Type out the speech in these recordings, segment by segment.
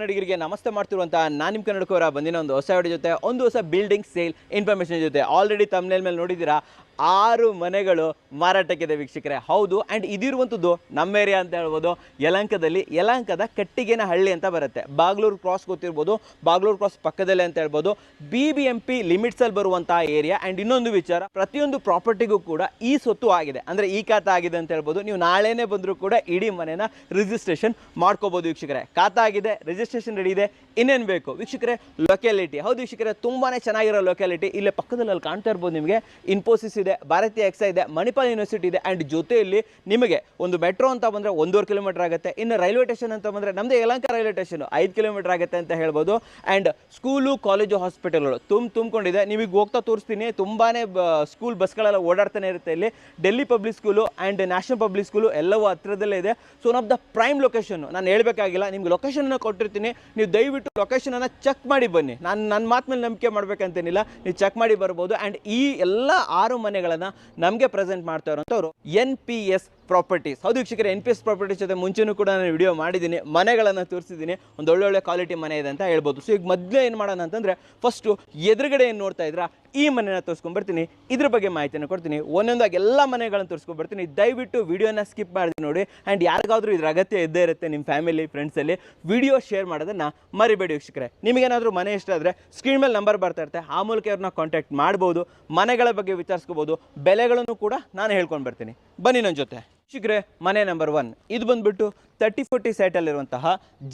ಕನ್ನಡಿಗರಿಗೆ ನಮಸ್ತೆ ಮಾಡ್ತಿರುವಂತ ನಾನು ನಿಮ್ಮ ಕನ್ನಡಕವರ ಬಂದಿನ ಒಂದು ಹೊಸ ವಿಡಿಯೋ ಜೊತೆ ಒಂದು ಹೊಸ ಬಿಲ್ಡಿಂಗ್ ಸೇಲ್ ಇನ್ಫಾರ್ಮೇಷನ್ ಜೊತೆ ಆಲ್ರೆಡಿ ತಮ್ನೇಲ್ ಮೇಲೆ ನೋಡಿದ್ದೀರಾ 6 ಮನೆಗಳು ಮಾರಾಟಕ್ಕಿದೆ ವೀಕ್ಷಕರೇ. ಹೌದು, ಆ್ಯಂಡ್ ಇದಿರುವಂಥದ್ದು ನಮ್ಮ ಏರಿಯಾ ಅಂತ ಹೇಳ್ಬೋದು. ಯಲಹಂಕದಲ್ಲಿ ಯಲಹಂಕದ ಕಟ್ಟಿಗೆನಹಳ್ಳಿ ಅಂತ ಬರುತ್ತೆ. ಬಾಗ್ಲೂರು ಕ್ರಾಸ್ ಗೊತ್ತಿರ್ಬೋದು, ಬಾಗ್ಲೂರು ಕ್ರಾಸ್ ಪಕ್ಕದಲ್ಲೇ ಅಂತ ಹೇಳ್ಬೋದು. BBMP ಲಿಮಿಟ್ಸಲ್ಲಿ ಬರುವಂತಹ ಏರಿಯಾ. ಆ್ಯಂಡ್ ಇನ್ನೊಂದು ವಿಚಾರ, ಪ್ರತಿಯೊಂದು ಪ್ರಾಪರ್ಟಿಗೂ ಕೂಡ ಈ ಸ್ವತ್ತು ಆಗಿದೆ, ಅಂದರೆ ಈ ಖಾತಾ ಆಗಿದೆ ಅಂತ ಹೇಳ್ಬೋದು. ನೀವು ನಾಳೆನೇ ಬಂದರೂ ಕೂಡ ಇಡೀ ಮನೆನ ರಿಜಿಸ್ಟ್ರೇಷನ್ ಮಾಡ್ಕೋಬೋದು ವೀಕ್ಷಕರೇ. ಖಾತಾ ಆಗಿದೆ, ರಿಜಿಸ್ಟ್ರೇಷನ್ ರೆಡಿ ಇದೆ, ಇನ್ನೇನು ಬೇಕು ವೀಕ್ಷಕರೇ? ಲೊಕ್ಯಾಲಿಟಿ. ಹೌದು ವೀಕ್ಷಕರೇ, ತುಂಬಾ ಚೆನ್ನಾಗಿರೋ ಲೊಕ್ಯಾಲಿಟಿ. ಇಲ್ಲೇ ಪಕ್ಕದಲ್ಲಿ ಅಲ್ಲಿ ಕಾಣ್ತಾ ಇರ್ಬೋದು ನಿಮಗೆ ಇನ್ಫೋಸಿಸ್ ಇದೆ, ಭಾರತೀಯ ಎಕ್ಸಾ ಇದೆ, ಮಣಿಪಾಲ್ ಯೂನಿವರ್ಸಿಟಿ ಇದೆ. ಆ್ಯಂಡ್ ಜೊತೆಯಲ್ಲಿ ನಿಮಗೆ ಒಂದು ಮೆಟ್ರೋ ಅಂತ ಬಂದರೆ 1.5 ಕಿಲೋಮೀಟರ್ ಆಗುತ್ತೆ. ಇನ್ನು ರೈಲ್ವೆ ಸ್ಟೇಷನ್ ಅಂತ ಬಂದರೆ ನಮ್ಮದೇ ಯಲಹಂಕ ರೈಲ್ವೆ ಸ್ಟೇಷನ್ 5 ಕಿಲೋಮೀಟರ್ ಆಗುತ್ತೆ ಅಂತ ಹೇಳ್ಬೋದು. ಆ್ಯಂಡ್ ಸ್ಕೂಲು, ಕಾಲೇಜು, ಹಾಸ್ಪಿಟಲ್ಗಳು ತುಂಬಿಕೊಂಡಿದೆ. ನಿಮಗೆ ಹೋಗ್ತಾ ತೋರಿಸ್ತೀನಿ. ತುಂಬಾ ಸ್ಕೂಲ್ ಬಸ್ಗಳೆಲ್ಲ ಓಡಾಡ್ತಾನೆ ಇರುತ್ತೆ ಇಲ್ಲಿ. Delhi public school and national public school ಎಲ್ಲವೂ ಹತ್ತಿರದಲ್ಲೇ ಇದೆ. So one of the prime location. ನಾನು ಹೇಳಬೇಕಾಗಿಲ್ಲ, ನಿಮ್ಗೆ ಲೊಕೇಶನ್ನ ಕೊಟ್ಟಿರ್ತೀನಿ. ನೀವು ದಯವಿಟ್ಟು ಲೊಕೇಶನನ್ನು ಚೆಕ್ ಮಾಡಿ ಬನ್ನಿ. ನಾನು ನನ್ನ ಮಾತು ಮೇಲೆ ನಂಬಿಕೆ ಮಾಡಬೇಕಂತೇನಿಲ್ಲ, ನೀವು ಚೆಕ್ ಮಾಡಿ ಬರ್ಬೋದು. ಆ್ಯಂಡ್ ಈ ಎಲ್ಲ 6 ಮನೆಗಳನ್ನು ನಮಗೆ ಪ್ರೆಸೆಂಟ್ ಮಾಡ್ತಾ ಇರೋಂಥವ್ರು NPS ಪ್ರಾಪರ್ಟೀಸ್. ಹೌದು ವೀಕ್ಷಕರೇ, NPS ಪ್ರಾಪರ್ಟೀಸ್ ಜೊತೆ ಮುಂಚೆನೂ ಕೂಡ ನಾನು ವಿಡಿಯೋ ಮಾಡಿದ್ದೀನಿ, ಮನೆಗಳನ್ನು ತೋರಿಸಿದ್ದೀನಿ. ಒಂದು ಒಳ್ಳೊಳ್ಳೆ ಕ್ವಾಲಿಟಿ ಮನೆ ಇದೆ ಅಂತ ಹೇಳ್ಬೋದು. ಸೊ ಈಗ ಮೊದಲೇ ಏನು ಮಾಡೋಣ ಅಂತಂದರೆ, ಫಸ್ಟು ಎದುರುಗಡೆ ಏನು ನೋಡ್ತಾ ಇದ್ರಾ ಈ ಮನೆನ ತೋರಿಸ್ಕೊಂಡ್ಬರ್ತೀನಿ. ಇದ್ರ ಬಗ್ಗೆ ಮಾಹಿತಿಯನ್ನು ಕೊಡ್ತೀನಿ. ಒಂದೊಂದಾಗಿ ಎಲ್ಲ ಮನೆಗಳನ್ನು ತೋರಿಸ್ಕೊಂಡ್ಬರ್ತೀನಿ. ದಯವಿಟ್ಟು ವಿಡಿಯೋನ ಸ್ಕಿಪ್ ಮಾಡಿ ನೋಡಿ. ಆ್ಯಂಡ್ ಯಾರಿಗಾದ್ರೂ ಇದ್ರ ಅಗತ್ಯ ಇದ್ದೇ ಇರುತ್ತೆ ನಿಮ್ಮ ಫ್ಯಾಮಿಲಿ ಫ್ರೆಂಡ್ಸಲ್ಲಿ, ವಿಡಿಯೋ ಶೇರ್ ಮಾಡೋದನ್ನು ಮರಿಬೇಡಿ ವೀಕ್ಷಕರೇ. ನಿಮಗೇನಾದರೂ ಮನೆ ಇಷ್ಟ ಆದರೆ ಸ್ಕ್ರೀನ್ ಮೇಲೆ ನಂಬರ್ ಬರ್ತಾ ಇರುತ್ತೆ, ಆ ಮೂಲಕ ಅವ್ರನ್ನ ಕಾಂಟ್ಯಾಕ್ಟ್ ಮಾಡ್ಬೋದು. ಮನೆಗಳ ಬಗ್ಗೆ ವಿಚಾರಿಸ್ಕೋಬೋದು, ಬೆಲೆಗಳನ್ನು ಕೂಡ ನಾನು ಹೇಳ್ಕೊಂಡು ಬರ್ತೀನಿ. ಬನ್ನಿ ನನ್ನ ಜೊತೆ ವೀಕ್ಷಕರೇ. ಮನೆ ನಂಬರ್ 1 ಇದು ಬಂದುಬಿಟ್ಟು 30-40 ಸೈಟಲ್ಲಿರುವಂತಹ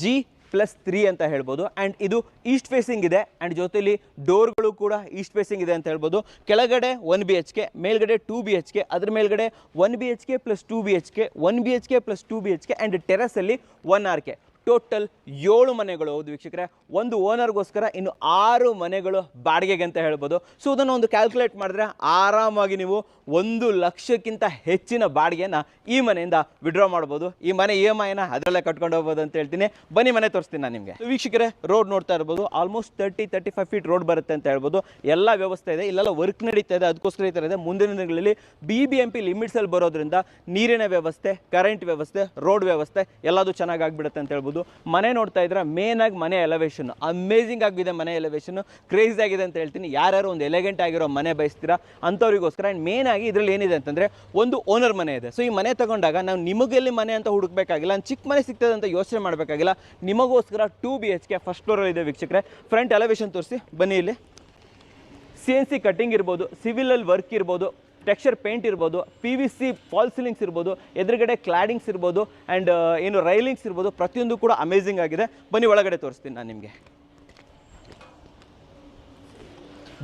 G+3 ಅಂತ ಹೇಳ್ಬೋದು. ಆ್ಯಂಡ್ ಇದು ಈಸ್ಟ್ ಫೇಸಿಂಗ್ ಇದೆ. ಆ್ಯಂಡ್ ಜೊತೆಲಿ ಡೋರ್ಗಳು ಕೂಡ ಈಸ್ಟ್ ಫೇಸಿಂಗ್ ಇದೆ ಅಂತ ಹೇಳ್ಬೋದು. ಕೆಳಗಡೆ 1 BHK, ಮೇಲ್ಗಡೆ 2 BHK, ಅದ್ರ ಮೇಲ್ಗಡೆ 1 BHK + 2 BHK, 1 BHK + 2 BHK and ಟೆರಸಲ್ಲಿ 1 RK. ಟೋಟಲ್ 7 ಮನೆಗಳು. ಹೌದು ವೀಕ್ಷಕರೇ, ಒಂದು ಓನರ್ಗೋಸ್ಕರ ಇನ್ನು 6 ಮನೆಗಳು ಬಾಡಿಗೆಗೆ ಅಂತ ಹೇಳ್ಬೋದು. ಸೊ ಅದನ್ನು ಒಂದು ಕ್ಯಾಲ್ಕುಲೇಟ್ ಮಾಡಿದ್ರೆ ಆರಾಮಾಗಿ ನೀವು 1 ಲಕ್ಷಕ್ಕಿಂತ ಹೆಚ್ಚಿನ ಬಾಡಿಗೆನ ಈ ಮನೆಯಿಂದ ವಿಡ್ರಾ ಮಾಡ್ಬೋದು. ಈ ಮನೆ EMIನ ಅದರಲ್ಲೇ ಕಟ್ಕೊಂಡು ಹೋಗ್ಬೋದು ಅಂತ ಹೇಳ್ತೀನಿ. ಬನ್ನಿ ಮನೆ ತೋರಿಸ್ತೀನಿ ನಾನು ನಿಮಗೆ. ವೀಕ್ಷಕರೇ, ರೋಡ್ ನೋಡ್ತಾ ಇರ್ಬೋದು. ಆಲ್ಮೋಸ್ಟ್ 30-35 ಫೀಟ್ ರೋಡ್ ಬರುತ್ತೆ ಅಂತ ಹೇಳ್ಬೋದು. ಎಲ್ಲ ವ್ಯವಸ್ಥೆ ಇದೆ, ಇಲ್ಲೆಲ್ಲ ವರ್ಕ್ ನಡೀತಾ ಇದೆ, ಅದಕ್ಕೋಸ್ಕರ ಈ ಥರ ಇದೆ. ಮುಂದಿನ ದಿನಗಳಲ್ಲಿ BBMP ಲಿಮಿಟ್ಸಲ್ಲಿ ಬರೋದ್ರಿಂದ ನೀರಿನ ವ್ಯವಸ್ಥೆ, ಕರೆಂಟ್ ವ್ಯವಸ್ಥೆ, ರೋಡ್ ವ್ಯವಸ್ಥೆ ಎಲ್ಲದೂ ಚೆನ್ನಾಗಿ ಆಗಿಬಿಡುತ್ತೆ ಅಂತ ಹೇಳ್ಬೋದು. ಮನೆ ನೋಡ್ತಾ ಇದ್ರೆ ಮೇನ್ ಆಗಿ ಮನೆ ಎಲಿವೇಶನ್ ಅಮೇಜಿಂಗ್ ಆಗಿದೆ. ಮನೆ ಎಲಿವೇಶನ್ ಕ್ರೇಜಿ ಆಗಿದೆ ಅಂತ ಹೇಳ್ತೀನಿ. ಯಾರು ಒಂದು ಎಲಿಗೆಂಟ್ ಆಗಿರೋ ಮನೆ ಬಯಸ್ತೀರಾ ಅಂಥವ್ರಿಗೋಸ್ಕರ. ಆ್ಯಂಡ್ ಮೇನ್ ಆಗಿ ಇದರಲ್ಲಿ ಏನಿದೆ ಅಂತಂದರೆ, ಒಂದು ಓನರ್ ಮನೆ ಇದೆ. ಸೊ ಈ ಮನೆ ತಗೊಂಡಾಗ ನಾವು ನಿಮಗೆಲ್ಲಿ ಮನೆ ಅಂತ ಹುಡುಕಬೇಕಾಗಿಲ್ಲ, ಚಿಕ್ಕ ಮನೆ ಸಿಗ್ತದೆ ಅಂತ ಯೋಚನೆ ಮಾಡಬೇಕಾಗಿಲ್ಲ. ನಿಮಗೋಸ್ಕರ 2 BHK ಫಸ್ಟ್ ಫ್ಲೋರಲ್ಲಿ ಇದೆ ವೀಕ್ಷಕರೇ. ಫ್ರಂಟ್ ಎಲಿವೇಶನ್ ತೋರಿಸಿ ಬನ್ನಿ. ಇಲ್ಲಿ CNC ಕಟ್ಟಿಂಗ್ ಇರ್ಬೋದು, ಸಿವಿಲಲ್ಲಿ ವರ್ಕ್ ಇರ್ಬೋದು, ಟೆಕ್ಸ್ಚರ್ ಪೇಂಟ್ ಇರ್ಬೋದು, PVC ಫಾಲ್ ಸೀಲಿಂಗ್ಸ್ ಇರ್ಬೋದು, ಎದುರುಗಡೆ ಕ್ಲಾಡಿಂಗ್ಸ್ ಇರ್ಬೋದು, ಆ್ಯಂಡ್ ಏನು ರೈಲಿಂಗ್ಸ್ ಇರ್ಬೋದು, ಪ್ರತಿಯೊಂದು ಕೂಡ ಅಮೇಜಿಂಗ್ ಆಗಿದೆ. ಬನ್ನಿ ಒಳಗಡೆ ತೋರಿಸ್ತೀನಿ ನಾನು ನಿಮಗೆ.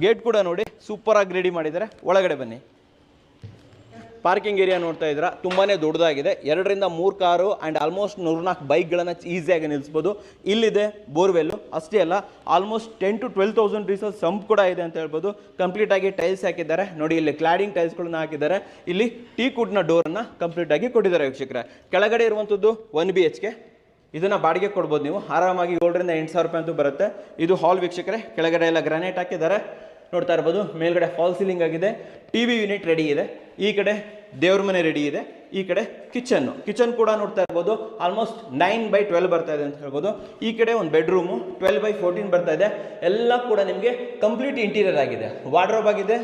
ಗೇಟ್ ಕೂಡ ನೋಡಿ ಸೂಪರಾಗಿ ರೆಡಿ ಮಾಡಿದ್ದಾರೆ. ಒಳಗಡೆ ಬನ್ನಿ. ಪಾರ್ಕಿಂಗ್ ಏರಿಯಾ ನೋಡ್ತಾ ಇದ್ದೀರಾ, ತುಂಬಾ ದೊಡ್ಡದಾಗಿದೆ. 2-3 ಕಾರು ಆ್ಯಂಡ್ ಆಲ್ಮೋಸ್ಟ್ 104 ಬೈಕ್ಗಳನ್ನು ಈಸಿಯಾಗಿ ನಿಲ್ಲಿಸ್ಬೋದು. ಇಲ್ಲಿದೆ ಬೋರ್ವೆಲ್ಲು. ಅಷ್ಟೇ ಅಲ್ಲ, ಆಲ್ಮೋಸ್ಟ್ 10,000 to 12,000 ಡೀಸೆಲ್ ಸಂಪ್ ಕೂಡ ಇದೆ ಅಂತ ಹೇಳ್ಬೋದು. ಕಂಪ್ಲೀಟಾಗಿ ಟೈಲ್ಸ್ ಹಾಕಿದ್ದಾರೆ ನೋಡಿ. ಇಲ್ಲಿ ಕ್ಲಾಡಿಂಗ್ ಟೈಲ್ಸ್ಗಳನ್ನ ಹಾಕಿದ್ದಾರೆ. ಇಲ್ಲಿ ಟೀ ಕುಡ್ನ ಡೋರನ್ನು ಕಂಪ್ಲೀಟಾಗಿ ಕೊಟ್ಟಿದ್ದಾರೆ ವೀಕ್ಷಕರೇ. ಕೆಳಗಡೆ ಇರುವಂಥದ್ದು 1 BHK. ಇದನ್ನು ಬಾಡಿಗೆ ಕೊಡ್ಬೋದು ನೀವು ಆರಾಮಾಗಿ. 7,000-8,000 ರೂಪಾಯಿ ಅಂತೂ ಬರುತ್ತೆ. ಇದು ಹಾಲ್ ವೀಕ್ಷಕರೇ. ಕೆಳಗಡೆ ಎಲ್ಲ ಗ್ರಾನೈಟ್ ಹಾಕಿದ್ದಾರೆ ನೋಡ್ತಾ ಇರ್ಬೋದು. ಮೇಲ್ಗಡೆ ಫಾಲ್ ಸೀಲಿಂಗ್ ಆಗಿದೆ. TV ಯೂನಿಟ್ ರೆಡಿ ಇದೆ. ಈ ಕಡೆ ದೇವ್ರ ಮನೆ ರೆಡಿ ಇದೆ. ಈ ಕಡೆ ಕಿಚನ್ ಕೂಡ ನೋಡ್ತಾ ಇರ್ಬೋದು. ಆಲ್ಮೋಸ್ಟ್ 9/12 ಬರ್ತಾ ಇದೆ ಅಂತ ಹೇಳ್ಬೋದು. ಈ ಕಡೆ ಒಂದು ಬೆಡ್ರೂಮು 12/14 ಬರ್ತಾ ಇದೆ. ಎಲ್ಲ ಕೂಡ ನಿಮಗೆ ಕಂಪ್ಲೀಟ್ ಇಂಟೀರಿಯರ್ ಆಗಿದೆ. ವಾರ್ಡ್ರೋಬ್ ಆಗಿದೆ,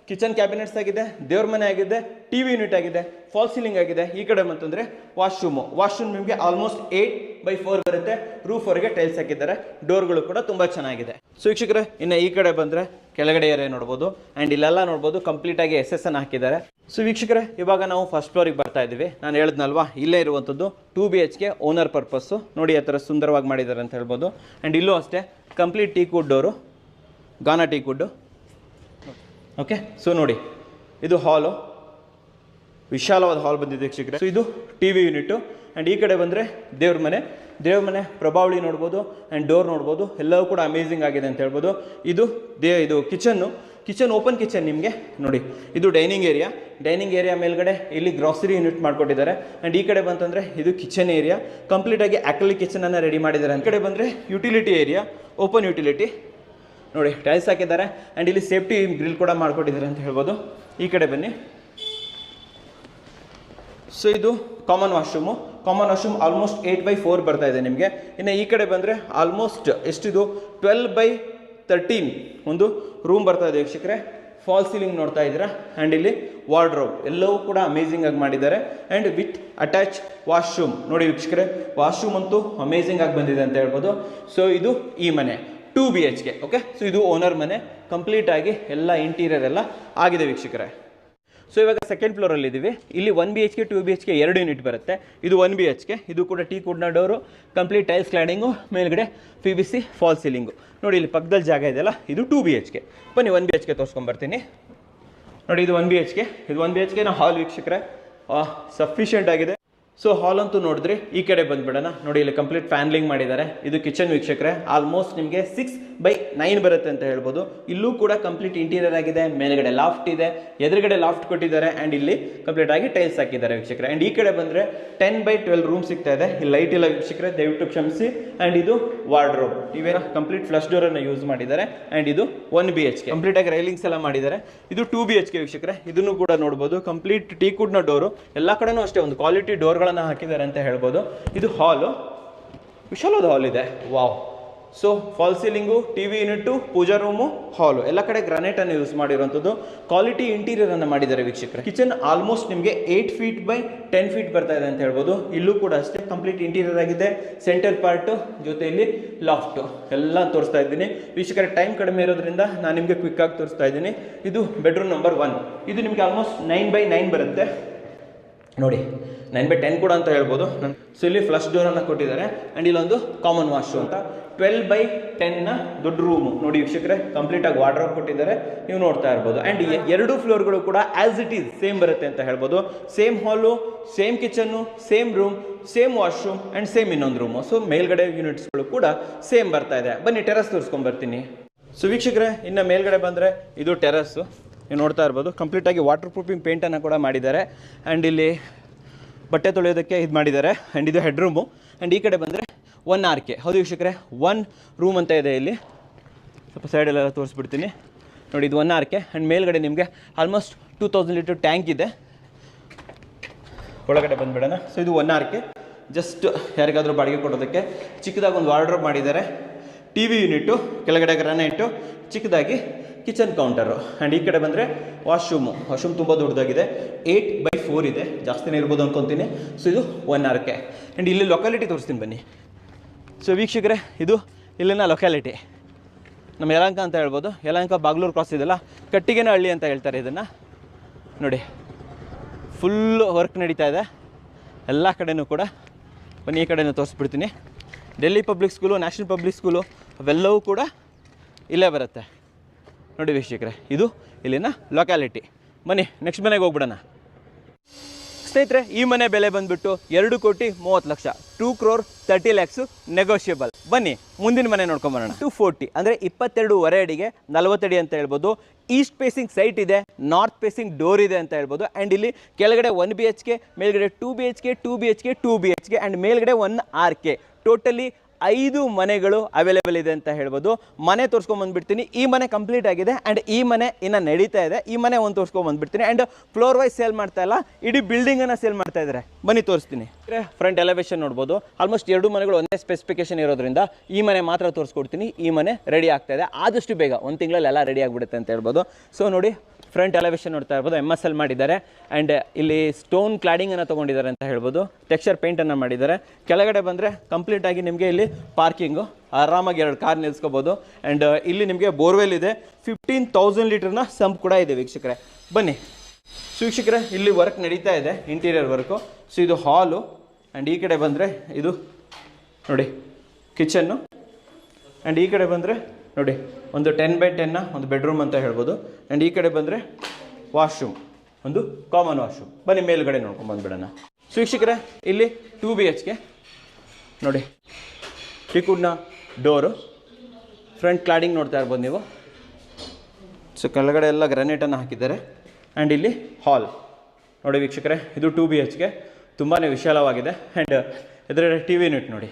ಕಿಚನ್ ಕ್ಯಾಬಿನೆಟ್ಸ್ ಆಗಿದೆ, ದೇವ್ರ ಮನೆ ಆಗಿದೆ, TV ಯೂನಿಟ್ ಆಗಿದೆ, ಫಾಲ್ ಸೀಲಿಂಗ್ ಆಗಿದೆ. ಈ ಕಡೆ ಅಂತಂದರೆ ವಾಶ್ರೂಮ್ ನಿಮಗೆ ಆಲ್ಮೋಸ್ಟ್ 8/4 ಬರುತ್ತೆ. ರೂಫ್ವರೆಗೆ ಟೈಲ್ಸ್ ಹಾಕಿದ್ದಾರೆ. ಡೋರ್ಗಳು ಕೂಡ ತುಂಬ ಚೆನ್ನಾಗಿದೆ. ಸೊ ವೀಕ್ಷಕರೇ, ಇನ್ನು ಈ ಕಡೆ ಬಂದರೆ ಕೆಳಗಡೆ ಏರಿಯಾ ನೋಡ್ಬೋದು. ಆ್ಯಂಡ್ ಇಲ್ಲೆಲ್ಲ ನೋಡ್ಬೋದು ಕಂಪ್ಲೀಟಾಗಿ SSN ಹಾಕಿದ್ದಾರೆ. ಸೊ ವೀಕ್ಷಕರೇ, ಇವಾಗ ನಾವು ಫಸ್ಟ್ ಫ್ಲೋರಿಗೆ ಬರ್ತಾ ಇದ್ದೀವಿ. ನಾನು ಹೇಳಿದ್ನಲ್ವಾ, ಇಲ್ಲೇ ಇರುವಂಥದ್ದು 2 BHK ಓನರ್ ಪರ್ಪಸ್ಸು. ನೋಡಿ ಆ ಥರ ಸುಂದರವಾಗಿ ಮಾಡಿದ್ದಾರೆ ಅಂತ ಹೇಳ್ಬೋದು. ಆ್ಯಂಡ್ ಇಲ್ಲೂ ಅಷ್ಟೇ ಕಂಪ್ಲೀಟ್ ಟೀ ಕುಡ್ ಡೋರು, ಗಾನಾ ಟೀ ಕುಡ್ಡು. ಓಕೆ, ಸೊ ನೋಡಿ ಇದು ಹಾಲು, ವಿಶಾಲವಾದ ಹಾಲ್ ಬಂದಿದೆ ವೀಕ್ಷಕರೇ. ಸೊ ಇದು TV ಯೂನಿಟು. ಆ್ಯಂಡ್ ಈ ಕಡೆ ಬಂದರೆ ದೇವ್ರ ಮನೆ ಪ್ರಭಾವಳಿ ನೋಡ್ಬೋದು. ಆ್ಯಂಡ್ ಡೋರ್ ನೋಡ್ಬೋದು. ಎಲ್ಲವೂ ಕೂಡ ಅಮೇಜಿಂಗ್ ಆಗಿದೆ ಅಂತ ಹೇಳ್ಬೋದು. ಇದು ಕಿಚನ್ ಓಪನ್ ಕಿಚನ್ ನಿಮಗೆ ನೋಡಿ. ಇದು ಡೈನಿಂಗ್ ಏರಿಯಾ ಮೇಲ್ಗಡೆ ಇಲ್ಲಿ ಗ್ರಾಸರಿ ಯೂನಿಟ್ ಮಾಡಿಕೊಟ್ಟಿದ್ದಾರೆ. ಆ್ಯಂಡ್ ಈ ಕಡೆ ಬಂತಂದರೆ ಇದು ಕಿಚನ್ ಏರಿಯಾ. ಕಂಪ್ಲೀಟಾಗಿ ಆಕ್ರಿಲಿಕ್ ಕಿಚನನ್ನು ರೆಡಿ ಮಾಡಿದ್ದಾರೆ. ಈ ಕಡೆ ಬಂದರೆ ಯುಟಿಲಿಟಿ ಏರಿಯಾ, ಓಪನ್ ಯುಟಿಲಿಟಿ ನೋಡಿ, ಟೈಲ್ಸ್ ಹಾಕಿದ್ದಾರೆ. ಆ್ಯಂಡ್ ಇಲ್ಲಿ ಸೇಫ್ಟಿ ಗ್ರಿಲ್ ಕೂಡ ಮಾಡಿಕೊಟ್ಟಿದ್ದಾರೆ ಅಂತ ಹೇಳ್ಬೋದು. ಈ ಕಡೆ ಬನ್ನಿ. ಸೊ ಇದು ಕಾಮನ್ ವಾಶ್ರೂಮ್ ಆಲ್ಮೋಸ್ಟ್ 8/4 ಬರ್ತಾ ಇದೆ ನಿಮಗೆ. ಇನ್ನು ಈ ಕಡೆ ಬಂದರೆ ಆಲ್ಮೋಸ್ಟ್ ಎಷ್ಟಿದು 12/13 ಒಂದು ರೂಮ್ ಬರ್ತಾ ಇದೆ ವೀಕ್ಷಕರೇ. ಫಾಲ್ ಸೀಲಿಂಗ್ ನೋಡ್ತಾ ಇದ್ದೀರಾ. ಆ್ಯಂಡ್ ಇಲ್ಲಿ ವಾರ್ಡ್ರೋಬ್ ಎಲ್ಲವೂ ಕೂಡ ಅಮೇಝಿಂಗ್ ಆಗಿ ಮಾಡಿದ್ದಾರೆ. ಆ್ಯಂಡ್ ವಿತ್ ಅಟ್ಯಾಚ್ ವಾಶ್ರೂಮ್ ನೋಡಿ ವೀಕ್ಷಕರೇ, ವಾಶ್ರೂಮ್ ಅಂತೂ ಅಮೇಝಿಂಗ್ ಆಗಿ ಬಂದಿದೆ ಅಂತ ಹೇಳ್ಬೋದು. ಸೊ ಇದು ಈ ಮನೆ 2 BHK. ಓಕೆ, ಸೊ ಇದು ಓನರ್ ಮನೆ, ಕಂಪ್ಲೀಟ್ ಆಗಿ ಎಲ್ಲ ಇಂಟೀರಿಯರ್ ಎಲ್ಲ ಆಗಿದೆ ವೀಕ್ಷಕರೇ. ಸೊ ಇವಾಗ ಸೆಕೆಂಡ್ ಫ್ಲೋರಲ್ಲಿ ಇದ್ದೀವಿ. ಇಲ್ಲಿ 1 BHK 2 BHK 2 ಯೂನಿಟ್ ಬರುತ್ತೆ. ಇದು 1 BHK. ಇದು ಕೂಡ ಟೀ ಕುಡ್ನ ಡೋರು, ಕಂಪ್ಲೀಟ್ ಟೈಲ್ಸ್ ಕ್ಲಾಡಿಂಗು, ಮೇಲ್ಗಡೆ PVC ಫಾಲ್ ಸೀಲಿಂಗು. ನೋಡಿ ಇಲ್ಲಿ ಪಕ್ಕದಲ್ಲಿ ಜಾಗ ಇದೆಯಲ್ಲ, ಇದು 2 BHK. ಬನ್ನಿ 1 BHK ತೋರಿಸ್ಕೊಂಬರ್ತೀನಿ. ನೋಡಿ ಇದು 1 BHK. ಇದು 1 BHK ಹಾಲ್ ವೀಕ್ಷಕರೇ, ಸಫಿಷಿಯೆಂಟ್ ಆಗಿದೆ. ಸೊ ಹಾಲ್ ಅಂತೂ ನೋಡಿದ್ರಿ. ಈ ಕಡೆ ಬಂದ್ಬಿಡೋಣ. ನೋಡಿ ಇಲ್ಲಿ ಕಂಪ್ಲೀಟ್ ಫ್ಯಾನ್ಲಿಂಗ್ ಮಾಡಿದ್ದಾರೆ. ಇದು ಕಿಚನ್ ವೀಕ್ಷಕರೇ, ಆಲ್ಮೋಸ್ಟ್ ನಿಮಗೆ 6/9 ಬರುತ್ತೆ ಅಂತ ಹೇಳ್ಬೋದು. ಇಲ್ಲೂ ಕೂಡ ಕಂಪ್ಲೀಟ್ ಇಂಟೀರಿಯರ್ ಆಗಿದೆ. ಮೇಲ್ಗಡೆ ಲಾಫ್ಟ್ ಇದೆ, ಎದುರುಗಡೆ ಲಾಫ್ಟ್ ಕೊಟ್ಟಿದ್ದಾರೆ. ಆ್ಯಂಡ್ ಇಲ್ಲಿ ಕಂಪ್ಲೀಟ್ ಆಗಿ ಟೈಲ್ಸ್ ಹಾಕಿದ್ದಾರೆ ವೀಕ್ಷಕರೇ. ಆ್ಯಂಡ್ ಈ ಕಡೆ ಬಂದರೆ 10/12 ರೂಮ್ ಸಿಗ್ತಾ ಇದೆ. ಇಲ್ಲಿ ಲೈಟ್ ಇಲ್ಲ ವೀಕ್ಷಕರೇ, ದಯವಿಟ್ಟು ಕ್ಷಮಿಸಿ. ಆ್ಯಂಡ್ ಇದು ವಾರ್ಡ್ರೋಬ್, ಇವೇನ ಕಂಪ್ಲೀಟ್ ಫ್ಲಶ್ ಡೋರನ್ನು ಯೂಸ್ ಮಾಡಿದ್ದಾರೆ. ಆ್ಯಂಡ್ ಇದು 1 BHK, ಕಂಪ್ಲೀಟ್ ಆಗಿ ರೈಲಿಂಗ್ಸ್ ಎಲ್ಲ ಮಾಡಿದ್ದಾರೆ. ಇದು 2 BHK ವೀಕ್ಷಕರೇ. ಇದನ್ನು ಕೂಡ ನೋಡ್ಬೋದು, ಕಂಪ್ಲೀಟ್ ಟೀ ಕುಡ್ನ ಡೋರು. ಎಲ್ಲ ಕಡೆನೂ ಅಷ್ಟೇ ಒಂದು ಕ್ವಾಲಿಟಿ ಡೋರ್ಗಳನ್ನು ಹಾಕಿದ್ದಾರೆ ಅಂತ ಹೇಳ್ಬೋದು. ಇದು ಹಾಲು, ವಿಶಾಲವಾದ ಹಾಲ್ ಇದೆ. Wow. So false ceiling, TV unit, pooja room, hall ಎಲ್ಲ ಕಡೆ ಗ್ರಾನೈಟ್ ಅನ್ನು ಯೂಸ್ ಮಾಡಿರುವಂಥದ್ದು. ಕ್ವಾಲಿಟಿ ಇಂಟೀರಿಯರ್ ಅನ್ನು ಮಾಡಿದ್ದಾರೆ ವೀಕ್ಷಕರೇ. ಕಿಚನ್ ಆಲ್ಮೋಸ್ಟ್ ನಿಮಗೆ 8 feet/10 feet ಬರ್ತಾ ಇದೆ ಅಂತ ಹೇಳ್ಬೋದು. ಇಲ್ಲೂ ಕೂಡ ಅಷ್ಟೇ ಕಂಪ್ಲೀಟ್ ಇಂಟೀರಿಯರ್ ಆಗಿದೆ. ಸೆಂಟರ್ ಪಾರ್ಟು ಜೊತೆಯಲ್ಲಿ ಲಾಫ್ಟು ಎಲ್ಲ ತೋರಿಸ್ತಾ ಇದ್ದೀನಿ ವೀಕ್ಷಕರೇ. ಟೈಮ್ ಕಡಿಮೆ ಇರೋದ್ರಿಂದ ನಾನು ನಿಮಗೆ ಕ್ವಿಕ್ ಆಗಿ ತೋರಿಸ್ತಾ ಇದ್ದೀನಿ. ಇದು ಬೆಡ್ರೂಮ್ ನಂಬರ್ 1. ಇದು ನಿಮಗೆ ಆಲ್ಮೋಸ್ಟ್ 9/9 ಬರುತ್ತೆ. ನೋಡಿ 9/10 ಕೂಡ ಅಂತ ಹೇಳ್ಬೋದು. ಸೊ ಇಲ್ಲಿ ಫ್ಲಶ್ ಡೋರನ್ನು ಕೊಟ್ಟಿದ್ದಾರೆ. ಆ್ಯಂಡ್ ಇಲ್ಲೊಂದು ಕಾಮನ್ ವಾಶ್ರೂಮ್ ಅಂತ 12/10 ದೊಡ್ಡ ರೂಮು ನೋಡಿ ವೀಕ್ಷಕರೇ. ಕಂಪ್ಲೀಟ್ ಆಗಿ ವಾರ್ಡ್ರೋಬ್ ಕೊಟ್ಟಿದ್ದಾರೆ, ನೀವು ನೋಡ್ತಾ ಇರ್ಬೋದು. ಆ್ಯಂಡ್ 2 ಫ್ಲೋರ್ಗಳು ಕೂಡ ಆಸ್ ಇಟ್ ಈಸ್ ಸೇಮ್ ಬರುತ್ತೆ ಅಂತ ಹೇಳ್ಬೋದು. ಸೇಮ್ ಹಾಲು, same kitchen, same room, same washroom and same ಇನ್ನೊಂದು ರೂಮು. ಸೊ ಮೇಲ್ಗಡೆ ಯೂನಿಟ್ಸ್ಗಳು ಕೂಡ ಸೇಮ್ ಬರ್ತಾ ಇದೆ. ಬನ್ನಿ ಟೆರಸ್ ತೋರಿಸ್ಕೊಂಬರ್ತೀನಿ. ಸೊ ವೀಕ್ಷಕರೇ, ಇನ್ನು ಮೇಲ್ಗಡೆ ಬಂದರೆ ಇದು ಟೆರಸ್ಸು, ನೀವು ನೋಡ್ತಾ ಇರ್ಬೋದು. ಕಂಪ್ಲೀಟಾಗಿ ವಾಟರ್ ಪ್ರೂಫಿಂಗ್ ಪೇಂಟನ್ನು ಕೂಡ ಮಾಡಿದ್ದಾರೆ. ಆ್ಯಂಡ್ ಇಲ್ಲಿ ಬಟ್ಟೆ ತೊಳೆಯೋದಕ್ಕೆ ಇದು ಮಾಡಿದ್ದಾರೆ. ಆ್ಯಂಡ್ ಇದು ಹೆಡ್ ರೂಮು. ಆ್ಯಂಡ್ ಈ ಕಡೆ ಬಂದರೆ 1 RK. ಹೌದು ವೀಕ್ಷಕರೇ, 1 ರೂಮ್ ಅಂತ ಇದೆ ಇಲ್ಲಿ. ಸ್ವಲ್ಪ ಸೈಡಲ್ಲೆಲ್ಲ ತೋರಿಸ್ಬಿಡ್ತೀನಿ. ನೋಡಿ ಇದು 1 RK. ಆ್ಯಂಡ್ ಮೇಲ್ಗಡೆ ನಿಮಗೆ ಆಲ್ಮೋಸ್ಟ್ 2000 ಲೀಟರ್ ಟ್ಯಾಂಕ್ ಇದೆ. ಒಳಗಡೆ ಬಂದುಬಿಡೋಣ. ಸೊ ಇದು 1 RK, ಜಸ್ಟ್ ಯಾರಿಗಾದರೂ ಬಾಡಿಗೆ ಕೊಡೋದಕ್ಕೆ. ಚಿಕ್ಕದಾಗಿ ಒಂದು ವಾರ್ಡ್ರೋಬ್ ಮಾಡಿದ್ದಾರೆ. TV ಯೂನಿಟ್ಟು, ಕೆಳಗಡೆ ಗ್ರಾನೈಟು, ಚಿಕ್ಕದಾಗಿ ಕಿಚನ್ ಕೌಂಟರು. ಆ್ಯಂಡ್ ಈ ಕಡೆ ಬಂದರೆ ವಾಶ್ರೂಮು ತುಂಬ ದೊಡ್ಡದಾಗಿದೆ. 8/4 ಇದೆ, ಜಾಸ್ತಿನೇ ಇರ್ಬೋದು ಅಂದ್ಕೊತೀನಿ. ಸೊ ಇದು 1 RK. ಆ್ಯಂಡ್ ಇಲ್ಲಿ ಲೊಕ್ಯಾಲಿಟಿ ತೋರಿಸ್ತೀನಿ ಬನ್ನಿ. ಸೊ ವೀಕ್ಷಕರೇ, ಇದು ಇಲ್ಲಿನ ಲೊಕ್ಯಾಲಿಟಿ ನಮ್ಮ ಯಲಹಂಕ ಅಂತ ಹೇಳ್ಬೋದು. ಯಲಹಂಕ ಬಾಗ್ಲೂರು ಕ್ರಾಸ್ ಇದೆಲ್ಲ, ಕಟ್ಟಿಗೆನ ಹಳ್ಳಿ ಅಂತ ಹೇಳ್ತಾರೆ ಇದನ್ನು. ನೋಡಿ ಫುಲ್ಲು ವರ್ಕ್ ನಡೀತಾ ಇದೆ ಎಲ್ಲ ಕಡೆಯೂ ಕೂಡ. ಬನ್ನಿ ಈ ಕಡೆಯೂ ತೋರಿಸ್ಬಿಡ್ತೀನಿ. Delhi public school, national public school ಅವೆಲ್ಲವೂ ಕೂಡ ಇಲ್ಲೇ ಬರುತ್ತೆ ನೋಡಿ ವೀಕ್ಷಕರೇ. ಇದು ಇಲ್ಲಿನ ಲೊಕ್ಯಾಲಿಟಿ. ಬನ್ನಿ ನೆಕ್ಸ್ಟ್ ಮನೆಗೆ ಹೋಗ್ಬಿಡೋಣ ಸ್ನೇಹಿತರೆ. ಈ ಮನೆ ಬೆಲೆ ಬಂದುಬಿಟ್ಟು 2,30,00,000, 2,30,00,000 ನೆಗೋಷಿಯಬಲ್. ಬನ್ನಿ ಮುಂದಿನ ಮನೆ ನೋಡ್ಕೊಂಬರೋಣ. 240 ಅಂದರೆ 22.5 ಅಡಿಗೆ 40 ಅಡಿ ಅಂತ ಹೇಳ್ಬೋದು. ಈಸ್ಟ್ ಫೇಸಿಂಗ್ ಸೈಟ್ ಇದೆ, ನಾರ್ತ್ ಫೇಸಿಂಗ್ ಡೋರ್ ಇದೆ ಅಂತ ಹೇಳ್ಬೋದು. ಆ್ಯಂಡ್ ಇಲ್ಲಿ ಕೆಳಗಡೆ 1 BHK, ಮೇಲ್ಗಡೆ 2 BHK, 2 BHK, 2 BHK ಆ್ಯಂಡ್ ಮೇಲ್ಗಡೆ 1 RK. ಟೋಟಲಿ 5 ಮನೆಗಳು ಅವೈಲೇಬಲ್ ಇದೆ ಅಂತ ಹೇಳ್ಬೋದು. ಮನೆ ತೋರಿಸ್ಕೊಂಬಂದ್ಬಿಡ್ತೀನಿ. ಈ ಮನೆ ಕಂಪ್ಲೀಟ್ ಆಗಿದೆ ಆ್ಯಂಡ್ ಈ ಮನೆ ಇನ್ನು ನಡೀತಾ ಇದೆ. ಈ ಮನೆ ಒಂದು ತೋರಿಸ್ಕೊಂಬಂದ್ಬಿಡ್ತೀನಿ. ಆ್ಯಂಡ್ ಫ್ಲೋರ್ ವೈಸ್ ಸೇಲ್ ಮಾಡ್ತಾ ಇಲ್ಲ, ಇಡೀ ಬಿಲ್ಡಿಂಗನ್ನು ಸೇಲ್ ಮಾಡ್ತಾ ಇದ್ದಾರೆ. ಬನ್ನಿ ತೋರಿಸ್ತೀನಿ. ಫ್ರಂಟ್ ಎಲಿವೇಶನ್ ನೋಡ್ಬೋದು. ಆಲ್ಮೋಸ್ಟ್ 2 ಮನೆಗಳು ಒಂದೇ ಸ್ಪೆಸಿಫಿಕೇಶನ್ ಇರೋದ್ರಿಂದ ಈ ಮನೆ ಮಾತ್ರ ತೋರಿಸ್ಕೊಡ್ತೀನಿ. ಈ ಮನೆ ರೆಡಿ ಆಗ್ತಾ ಇದೆ, ಆದಷ್ಟು ಬೇಗ 1 ತಿಂಗಳಲ್ಲಿ ಎಲ್ಲ ರೆಡಿ ಆಗಿಬಿಡುತ್ತೆ ಅಂತ ಹೇಳ್ಬೋದು. ಸೊ ನೋಡಿ ಫ್ರಂಟ್ ಎಲಿವೇಶನ್ ನೋಡ್ತಾ ಇರ್ಬೋದು, MSL ಮಾಡಿದ್ದಾರೆ. ಆ್ಯಂಡ್ ಇಲ್ಲಿ ಸ್ಟೋನ್ ಕ್ಲಾಡಿಂಗನ್ನು ತೊಗೊಂಡಿದ್ದಾರೆ ಅಂತ ಹೇಳ್ಬೋದು. ಟೆಕ್ಸ್ಚರ್ ಪೇಂಟನ್ನು ಮಾಡಿದ್ದಾರೆ. ಕೆಳಗಡೆ ಬಂದರೆ ಕಂಪ್ಲೀಟಾಗಿ ನಿಮಗೆ ಇಲ್ಲಿ ಪಾರ್ಕಿಂಗು, ಆರಾಮಾಗಿ 2 ಕಾರ್ ನಿಲ್ಲಿಸ್ಕೋಬೋದು. ಆ್ಯಂಡ್ ಇಲ್ಲಿ ನಿಮಗೆ ಬೋರ್ವೆಲ್ ಇದೆ. 15,000 ಲೀಟರ್ನ ಸಂಪ್ ಕೂಡ ಇದೆ ವೀಕ್ಷಕರೇ. ಬನ್ನಿ. ಸೊ ವೀಕ್ಷಕರೇ, ಇಲ್ಲಿ ವರ್ಕ್ ನಡೀತಾ ಇದೆ, ಇಂಟೀರಿಯರ್ ವರ್ಕು. ಸೊ ಇದು ಹಾಲು. ಆ್ಯಂಡ್ ಈ ಕಡೆ ಬಂದರೆ ಇದು ನೋಡಿ ಕಿಚನ್ನು. ಆ್ಯಂಡ್ ಈ ಕಡೆ ಬಂದರೆ ನೋಡಿ ಒಂದು 10/10 ಒಂದು ಬೆಡ್ರೂಮ್ ಅಂತ ಹೇಳ್ಬೋದು. ಆ್ಯಂಡ್ ಈ ಕಡೆ ಬಂದರೆ ವಾಶ್ರೂಮ್, ಒಂದು ಕಾಮನ್ ವಾಶ್ರೂಮ್. ಬನ್ನಿ ಮೇಲ್ಗಡೆ ನೋಡ್ಕೊಂಡು ಬಂದುಬಿಡೋಣ. ಸೊ ವೀಕ್ಷಕರೇ, ಇಲ್ಲಿ 2 BHK ನೋಡಿ, ಟೀಕುಡ್ನ ಡೋರು, ಫ್ರಂಟ್ ಕ್ಲಾಡಿಂಗ್ ನೋಡ್ತಾ ಇರ್ಬೋದು ನೀವು. ಸೊ ಕೆಳಗಡೆ ಎಲ್ಲ ಗ್ರಾನೈಟನ್ನು ಹಾಕಿದ್ದಾರೆ. ಆ್ಯಂಡ್ ಇಲ್ಲಿ ಹಾಲ್ ನೋಡಿ ವೀಕ್ಷಕರೇ, ಇದು 2 BHK, ತುಂಬಾ ವಿಶಾಲವಾಗಿದೆ. ಆ್ಯಂಡ್ ಇದರ TV ಯೂನಿಟ್ ನೋಡಿ.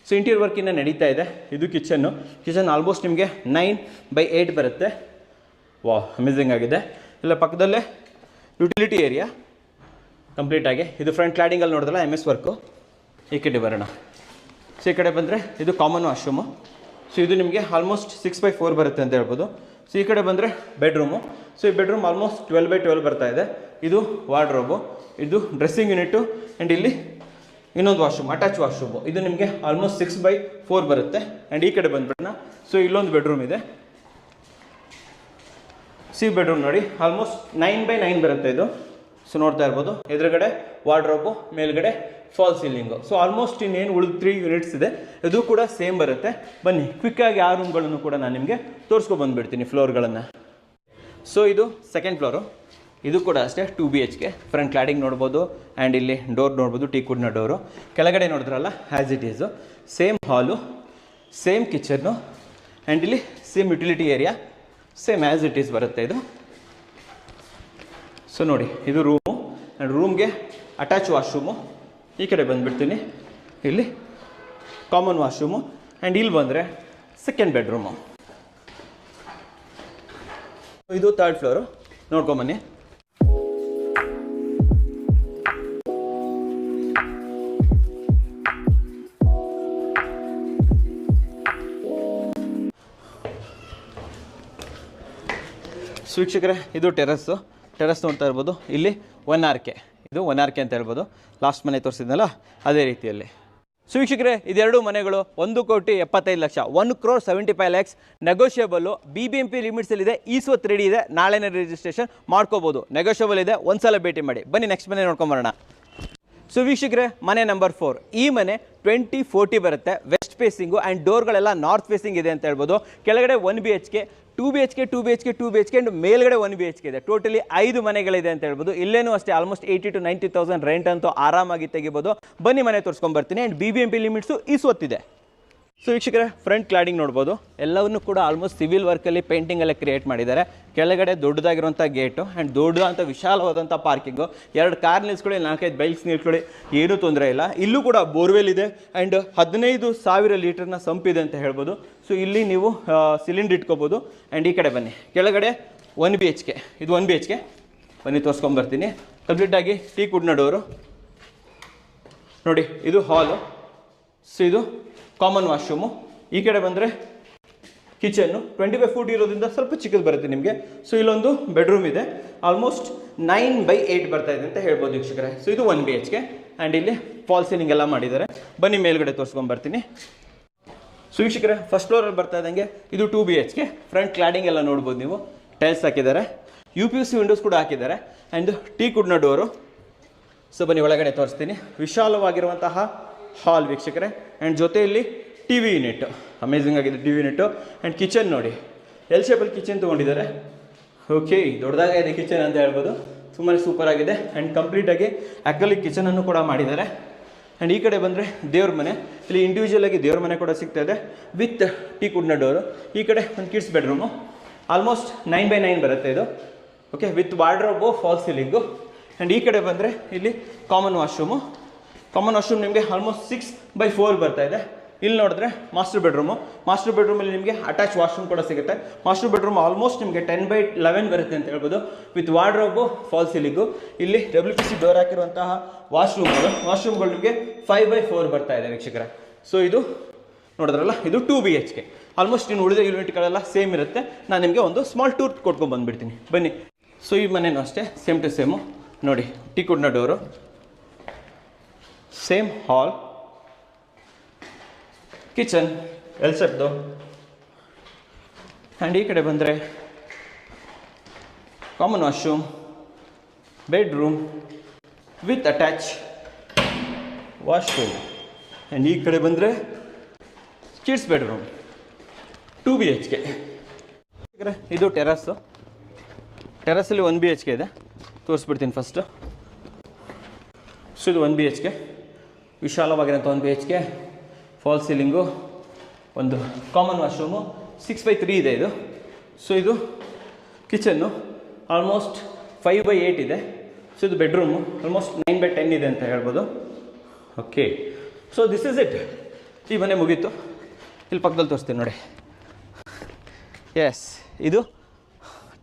ಸೊ ಇಂಟೀರಿಯರ್ ವರ್ಕ್ ಇನ್ನೂ ನಡೀತಾ ಇದೆ. ಇದು ಕಿಚನ್ನು. ಕಿಚನ್ ಆಲ್ಮೋಸ್ಟ್ ನಿಮಗೆ 9/8 ಬರುತ್ತೆ. ವಾ, ಅಮೇಝಿಂಗ್ ಆಗಿದೆ. ಇಲ್ಲ ಪಕ್ಕದಲ್ಲೇ ಯುಟಿಲಿಟಿ ಏರಿಯಾ. ಕಂಪ್ಲೀಟಾಗಿ. ಇದು ಫ್ರಂಟ್ ಕ್ಲಾಡಿಂಗಲ್ಲಿ ನೋಡಿದ್ರಲ್ಲ MS ವರ್ಕು. ಈ ಕಡೆ ಬರೋಣ. ಸೊ ಈ ಕಡೆ ಬಂದರೆ ಇದು ಕಾಮನ್ ವಾಶ್ರೂಮು. ಸೊ ಇದು ನಿಮಗೆ ಆಲ್ಮೋಸ್ಟ್ 6x4 ಬರುತ್ತೆ ಅಂತ ಹೇಳ್ಬೋದು. ಸೊ ಈ ಕಡೆ ಬಂದರೆ ಬೆಡ್ರೂಮು. ಸೊ ಈ ಬೆಡ್ರೂಮ್ ಆಲ್ಮೋಸ್ಟ್ 12x12 ಬರ್ತಾ ಇದೆ. ಇದು ವಾರ್ಡ್ರೋಬು, ಇದು ಡ್ರೆಸ್ಸಿಂಗ್ ಯೂನಿಟು, ಆ್ಯಂಡ್ ಇಲ್ಲಿ ಇನ್ನೊಂದು ವಾಶ್ರೂಮ್, ಅಟ್ಯಾಚ್ ವಾಶ್ರೂಮು. ಇದು ನಿಮಗೆ ಆಲ್ಮೋಸ್ಟ್ 6x4 ಬರುತ್ತೆ. ಆ್ಯಂಡ್ ಈ ಕಡೆ ಬಂದ್ಬಿಡೋಣ. ಸೊ ಇಲ್ಲೊಂದು ಬೆಡ್ರೂಮ್ ಇದೆ. ಬೆಡ್ರೂಮ್ ನೋಡಿ ಆಲ್ಮೋಸ್ಟ್ 9x9 ಬರುತ್ತೆ ಇದು. ಸೊ ನೋಡ್ತಾ ಇರ್ಬೋದು, ಎದುರುಗಡೆ ವಾರ್ಡ್ರೋಬು, ಮೇಲ್ಗಡೆ ಫಾಲ್ ಸೀಲಿಂಗು. ಸೊ ಆಲ್ಮೋಸ್ಟ್ ಇನ್ನೇನು ಉಳಿದು 3 ಯೂನಿಟ್ಸ್ ಇದೆ. ಇದು ಕೂಡ ಸೇಮ್ ಬರುತ್ತೆ. ಬನ್ನಿ ಕ್ವಿಕ್ಕಾಗಿ ಆ ರೂಮ್ಗಳನ್ನು ಕೂಡ ನಾನು ನಿಮಗೆ ತೋರಿಸ್ಕೊಬಂದ್ಬಿಡ್ತೀನಿ ಫ್ಲೋರ್ಗಳನ್ನು. ಸೊ ಇದು ಸೆಕೆಂಡ್ ಫ್ಲೋರು. ಇದು ಕೂಡ ಅಷ್ಟೇ 2 BHK. ಫ್ರಂಟ್ ಕ್ಲಾಡಿಂಗ್ ನೋಡ್ಬೋದು, ಆ್ಯಂಡ್ ಇಲ್ಲಿ ಡೋರ್ ನೋಡ್ಬೋದು, ಟೀಕುಡ್ನ ಡೋರು. ಕೆಳಗಡೆ ನೋಡಿದ್ರಲ್ಲ ಆ್ಯಸ್ ಇಟ್ ಈಸು ಸೇಮ್ ಹಾಲು, ಸೇಮ್ ಕಿಚನ್ನು, ಆ್ಯಂಡ್ ಇಲ್ಲಿ same utility area, same as it is ಬರುತ್ತೆ ಇದು. ಸೊ ನೋಡಿ ಇದು ರೂಮು, ಆ್ಯಂಡ್ ರೂಮ್ಗೆ ಅಟ್ಯಾಚ್ ವಾಶ್ರೂಮು. ಈ ಕಡೆ ಬಂದುಬಿಡ್ತೀನಿ, ಇಲ್ಲಿ ಕಾಮನ್ ವಾಶ್ರೂಮು, ಆ್ಯಂಡ್ ಇಲ್ಲಿ ಬಂದರೆ ಸೆಕೆಂಡ್ ಬೆಡ್ರೂಮು. ಇದು ಥರ್ಡ್ ಫ್ಲೋರು, ನೋಡ್ಕೊಂಬನ್ನಿ. ವೀಕ್ಷಕರೇ ಇದು ಟೆರಸ್ ನೋಡ್ತಾ ಇರ್ಬೋದು. ಇಲ್ಲಿ 1RK, ಇದು 1RK ಅಂತ ಹೇಳ್ಬೋದು. ಲಾಸ್ಟ್ ಮನೆ ತೋರಿಸಿದ್ನಲ್ಲ ಅದೇ ರೀತಿಯಲ್ಲಿ. ವೀಕ್ಷಕರೇ ಇದೆರಡು ಮನೆಗಳು 1,75,00,000, 1,75,00,000 ನೆಗೋಷಿಯಬಲ್ಲು. BBMP ಲಿಮಿಟ್ಸಲ್ಲಿದೆ. ಈಸ್ವತ್ತು ರೆಡಿ ಇದೆ, ನಾಳೆನೇ ರಿಜಿಸ್ಟ್ರೇಷನ್ ಮಾಡ್ಕೋಬೋದು. ನೆಗೋಷಿಯಬಲ್ ಇದೆ, ಒಂದ್ಸಲ ಭೇಟಿ ಮಾಡಿ. ಬನ್ನಿ ನೆಕ್ಸ್ಟ್ ಮನೆ ನೋಡ್ಕೊಂಬರೋಣ. ವೀಕ್ಷಕರೇ ಮನೆ ನಂಬರ್ 4. ಈ ಮನೆ 2040 ಬರುತ್ತೆ. ವೆಸ್ಟ್ ಫೇಸಿಂಗು, ಆ್ಯಂಡ್ ಡೋರ್ಗಳೆಲ್ಲ ನಾರ್ತ್ ಫೇಸಿಂಗ್ ಇದೆ ಅಂತ ಹೇಳ್ಬೋದು. ಕೆಳಗಡೆ 1 BHK, 2 BHK, 2 BHK, 2 BHK, and ಮೇಲ್ಗಡೆ 1 BHK ಇದೆ. ಟೋಟಲಿ 5 ಮನೆಗಳಿದೆ ಅಂತ ಹೇಳ್ಬೋದು. ಇಲ್ಲೇನೂ ಅಷ್ಟೇ ಆಲ್ಮೋಸ್ಟ್ 80,000 to 90,000 ರೆಂಟ್ ಅಂತೂ ಆರಾಮಾಗಿ ತೆಗಿಬೋದು. ಬನ್ನಿ ಮನೆ ತೋರಿಸ್ಕೊಂಬರ್ತೀನಿ. ಆ್ಯಂಡ್ BBMP ಲಿಮಿಟ್ಸು ಈಸ್ವತ್ತಿದೆ. ವೀಕ್ಷಕರೇ ಫ್ರಂಟ್ ಕ್ಲಾಡಿಂಗ್ ನೋಡ್ಬೋದು. ಎಲ್ಲವನ್ನೂ ಕೂಡ ಆಲ್ಮೋಸ್ಟ್ ಸಿವಿಲ್ ವರ್ಕಲ್ಲಿ ಪೇಂಟಿಂಗಲ್ಲೇ ಕ್ರಿಯೇಟ್ ಮಾಡಿದ್ದಾರೆ. ಕೆಳಗಡೆ ದೊಡ್ಡದಾಗಿರುವಂಥ ಗೇಟು, ಆ್ಯಂಡ್ ದೊಡ್ಡದಂಥ ವಿಶಾಲವಾದಂಥ ಪಾರ್ಕಿಂಗು. 2 ಕಾರ್ ನಿಲ್ಸ್ಕೊಳ್ಳಿ, 4-5 ಬೈಕ್ಸ್ ನಿಲ್ಸ್ಕೊಳ್ಳಿ, ಏನೂ ತೊಂದರೆ ಇಲ್ಲ. ಇಲ್ಲೂ ಕೂಡ ಬೋರ್ವೆಲ್ ಇದೆ, ಆ್ಯಂಡ್ 15,000 ಲೀಟರ್ನ ಸಂಪಿದೆ ಅಂತ ಹೇಳ್ಬೋದು. ಸೊ ಇಲ್ಲಿ ನೀವು ಸಿಲಿಂಡರ್ ಇಟ್ಕೋಬೋದು. ಆ್ಯಂಡ್ ಈ ಕಡೆ ಬನ್ನಿ, ಕೆಳಗಡೆ 1 BHK, ಇದು 1 BHK. ಬನ್ನಿ ತೋರಿಸ್ಕೊಂಬರ್ತೀನಿ. ಕಂಪ್ಲೀಟಾಗಿ ಟೀಕುಡ್ನ ಡೋರು ನೋಡಿ. ಇದು ಹಾಲು. ಸೊ ಇದು ಕಾಮನ್ ವಾಶ್ರೂಮು. ಈ ಕಡೆ ಬಂದರೆ ಕಿಚನ್ನು 25 ಫೂಟ್ ಇರೋದ್ರಿಂದ ಸ್ವಲ್ಪ ಚಿಕ್ಕದು ಬರುತ್ತೆ ನಿಮಗೆ. ಸೊ ಇಲ್ಲೊಂದು ಬೆಡ್ರೂಮ್ ಇದೆ, ಆಲ್ಮೋಸ್ಟ್ 9x8 ಬರ್ತಾ ಇದೆ ಅಂತ ಹೇಳ್ಬೋದು ವೀಕ್ಷಕರೇ. ಸೊ ಇದು 1 BHK, ಆ್ಯಂಡ್ ಇಲ್ಲಿ ಫಾಲ್ ಸೀಲಿಂಗ್ ಎಲ್ಲ ಮಾಡಿದ್ದಾರೆ. ಬನ್ನಿ ಮೇಲ್ಗಡೆ ತೋರಿಸ್ಕೊಂಬರ್ತೀನಿ. ಸೊ ವೀಕ್ಷಕರೇ ಫಸ್ಟ್ ಫ್ಲೋರಲ್ಲಿ ಬರ್ತಾ ಇದ್ದಂಗೆ ಇದು 2 BHK. ಫ್ರಂಟ್ ಕ್ಲಾಡಿಂಗ್ ಎಲ್ಲ ನೋಡ್ಬೋದು ನೀವು. ಟೈಲ್ಸ್ ಹಾಕಿದ್ದಾರೆ, UPVC ವಿಂಡೋಸ್ ಕೂಡ ಹಾಕಿದ್ದಾರೆ, ಆ್ಯಂಡ್ ಟೀಕುಡ್ನ ಡೋರು. ಸೊ ಬನ್ನಿ ಒಳಗಡೆ ತೋರಿಸ್ತೀನಿ. ವಿಶಾಲವಾಗಿರುವಂತಹ ಹಾಲ್ ವೀಕ್ಷಕರೇ, ಆ್ಯಂಡ್ ಜೊತೆಯಲ್ಲಿ TV ಯೂನಿಟ್, ಅಮೇಝಿಂಗ್ ಆಗಿದೆ TV ಯೂನಿಟ್ಟು. ಆ್ಯಂಡ್ ಕಿಚನ್ ನೋಡಿ, ಎಲ್ ಶೇಪಲ್ಲಿ ಕಿಚನ್ ತೊಗೊಂಡಿದ್ದಾರೆ. ಓಕೆ, ದೊಡ್ಡದಾಗಿದೆ ಕಿಚನ್ ಅಂತ ಹೇಳ್ಬೋದು. ತುಂಬಾ ಸೂಪರ್ ಆಗಿದೆ. ಆ್ಯಂಡ್ ಕಂಪ್ಲೀಟಾಗಿ ಅಕ್ರಲಿಕ್ ಕಿಚನನ್ನು ಕೂಡ ಮಾಡಿದ್ದಾರೆ. ಆ್ಯಂಡ್ ಈ ಕಡೆ ಬಂದರೆ ದೇವ್ರ ಮನೆ. ಇಲ್ಲಿ ಇಂಡಿವಿಜುವಲ್ ಆಗಿ ದೇವ್ರ ಮನೆ ಕೂಡ ಸಿಗ್ತಾ ಇದೆ ವಿತ್ ಟೀಕುಡ್ನ ಡೋರು. ಈ ಕಡೆ ಒಂದು ಕಿಡ್ಸ್ ಬೆಡ್ರೂಮು, ಆಲ್ಮೋಸ್ಟ್ 9x9 ಬರುತ್ತೆ ಇದು. Okay, with wardrobe, fall ceiling. And ಈ ಕಡೆ ಬಂದರೆ ಇಲ್ಲಿ ಕಾಮನ್ ವಾಶ್ರೂಮು. ಕಾಮನ್ ವಾಶ್ರೂಮ್ ನಿಮಗೆ ಆಲ್ಮೋಸ್ಟ್ 6x4 ಬರ್ತಾ ಇದೆ. ಇಲ್ಲಿ ನೋಡಿದ್ರೆ ಮಾಸ್ಟರ್ ಬೆಡ್ರೂಮು. ಮಾಸ್ಟರ್ ಬೆಡ್ರೂಮಲ್ಲಿ ನಿಮಗೆ ಅಟ್ಯಾಚ್ ವಾಶ್ರೂಮ್ ಕೂಡ ಸಿಗುತ್ತೆ. ಮಾಸ್ಟರ್ ಬೆಡ್ರೂಮ್ ಆಲ್ಮೋಸ್ಟ್ ನಿಮಗೆ 10x11 ಬರುತ್ತೆ ಅಂತ ಹೇಳ್ಬೋದು, ವಿತ್ ವಾರ್ಡ್ರೋಬು, ಫಾಲ್ ಸೀಲಿಂಗು. ಇಲ್ಲಿ WPC ಡೋರ್ ಹಾಕಿರುವಂತಹ ವಾಶ್ರೂಮ್ಗಳು ನಿಮಗೆ 5x4 ಬರ್ತಾ ಇದೆ ವೀಕ್ಷಕರೇ. ಸೊ ಇದು ನೋಡಿದ್ರಲ್ಲ, ಇದು 2 BHK. ಆಲ್ಮೋಸ್ಟ್ ಇನ್ನು ಉಳಿದ ಯೂನಿಟ್ಗಳೆಲ್ಲ ಸೇಮ್ ಇರುತ್ತೆ. ನಾನು ನಿಮಗೆ ಒಂದು ಸ್ಮಾಲ್ ಟೂರ್ ಕೊಟ್ಕೊಂಡು ಬಂದುಬಿಡ್ತೀನಿ, ಬನ್ನಿ. ಸೊ ಈ ಮನೆಯೂ ಅಷ್ಟೇ ಸೇಮ್ ಟು ಸೇಮು ನೋಡಿ. ಟೀಕುಡ್ನ door, same hall, kitchen L ಶೇಪ್ದು. ಆ್ಯಂಡ್ ಈ ಕಡೆ ಬಂದರೆ common washroom, bedroom with attach washroom. And ಈ ಕಡೆ ಬಂದರೆ ಕಿಡ್ಸ್ ಬೆಡ್ರೂಮ್, 2 BHK. ಇದು ಟೆರಸ್ಸಲ್ಲಿ 1 BHK ಇದೆ, ತೋರಿಸ್ಬಿಡ್ತೀನಿ ಫಸ್ಟು. ಸೊ ಇದು 1 BHK, ವಿಶಾಲವಾಗಿರೋಂಥ 1 BHK, ಫಾಲ್ ಸೀಲಿಂಗು, ಒಂದು ಕಾಮನ್ ವಾಶ್ರೂಮು, 6x3 ಇದೆ ಇದು. ಸೊ ಇದು ಕಿಚನ್ನು, ಆಲ್ಮೋಸ್ಟ್ 5x8 ಇದೆ. ಸೊ ಇದು ಬೆಡ್ರೂಮು, ಆಲ್ಮೋಸ್ಟ್ 9x10 ಇದೆ ಅಂತ ಹೇಳ್ಬೋದು. Okay, so this is it. ಈ ಮನೆ ಮುಗೀತು. ಇಲ್ಲಿ ಪಕ್ಕದಲ್ಲಿ ತೋರಿಸ್ತೀನಿ ನೋಡಿ. ಎಸ್, ಇದು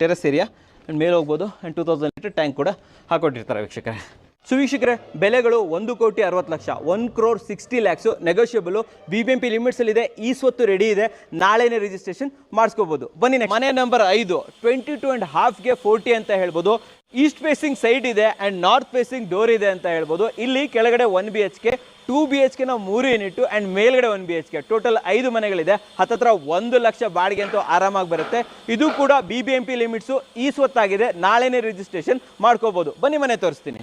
ಟೆರೆಸ್ ಏರಿಯಾ. ಆ್ಯಂಡ್ ಮೇಲೆ ಹೋಗ್ಬೋದು. ಆ್ಯಂಡ್ 2000 ಲೀಟರ್ ಟ್ಯಾಂಕ್ ಕೂಡ ಹಾಕೊಟ್ಟಿರ್ತಾರೆ ವೀಕ್ಷಕರೇ. ಸೊ ವೀಕ್ಷಕರೇ, ಬೆಲೆಗಳು 1,60,00,000, 1,60,00,000 ನೆಗೋಷಿಯಬಲ್. BBMP ಲಿಮಿಟ್ಸಲ್ಲಿದೆ. ಈ ಸ್ವತ್ತು ರೆಡಿ ಇದೆ, ನಾಳೆನೇ ರಿಜಿಸ್ಟ್ರೇಷನ್ ಮಾಡಿಸ್ಕೋಬೋದು. ಬನ್ನಿ, ಮನೆ ನಂಬರ್ 5, 22.5ಗೆ 40 ಅಂತ ಹೇಳ್ಬೋದು. ಈಸ್ಟ್ ಫೇಸಿಂಗ್ ಸೈಡ್ ಇದೆ ಆ್ಯಂಡ್ ನಾರ್ತ್ ಫೇಸಿಂಗ್ ಡೋರ್ ಇದೆ ಅಂತ ಹೇಳ್ಬೋದು. ಇಲ್ಲಿ ಕೆಳಗಡೆ 1 BHK, 2 BHK 3 ಯೂನಿಟ್ ಆ್ಯಂಡ್ ಮೇಲ್ಗಡೆ 1 BHK, ಟೋಟಲ್ 5 ಮನೆಗಳಿದೆ. ಹತ್ತತ್ರ 1 ಲಕ್ಷ ಬಾಡಿಗೆ ಅಂತೂ ಆರಾಮಾಗಿ ಬರುತ್ತೆ. ಇದು ಕೂಡ BBMP ಲಿಮಿಟ್ಸು ಈ ಸ್ವತ್ತಾಗಿದೆ, ನಾಳೆನೇ ರಿಜಿಸ್ಟ್ರೇಷನ್ ಮಾಡ್ಕೋಬೋದು. ಬನ್ನಿ ಮನೆ ತೋರಿಸ್ತೀನಿ.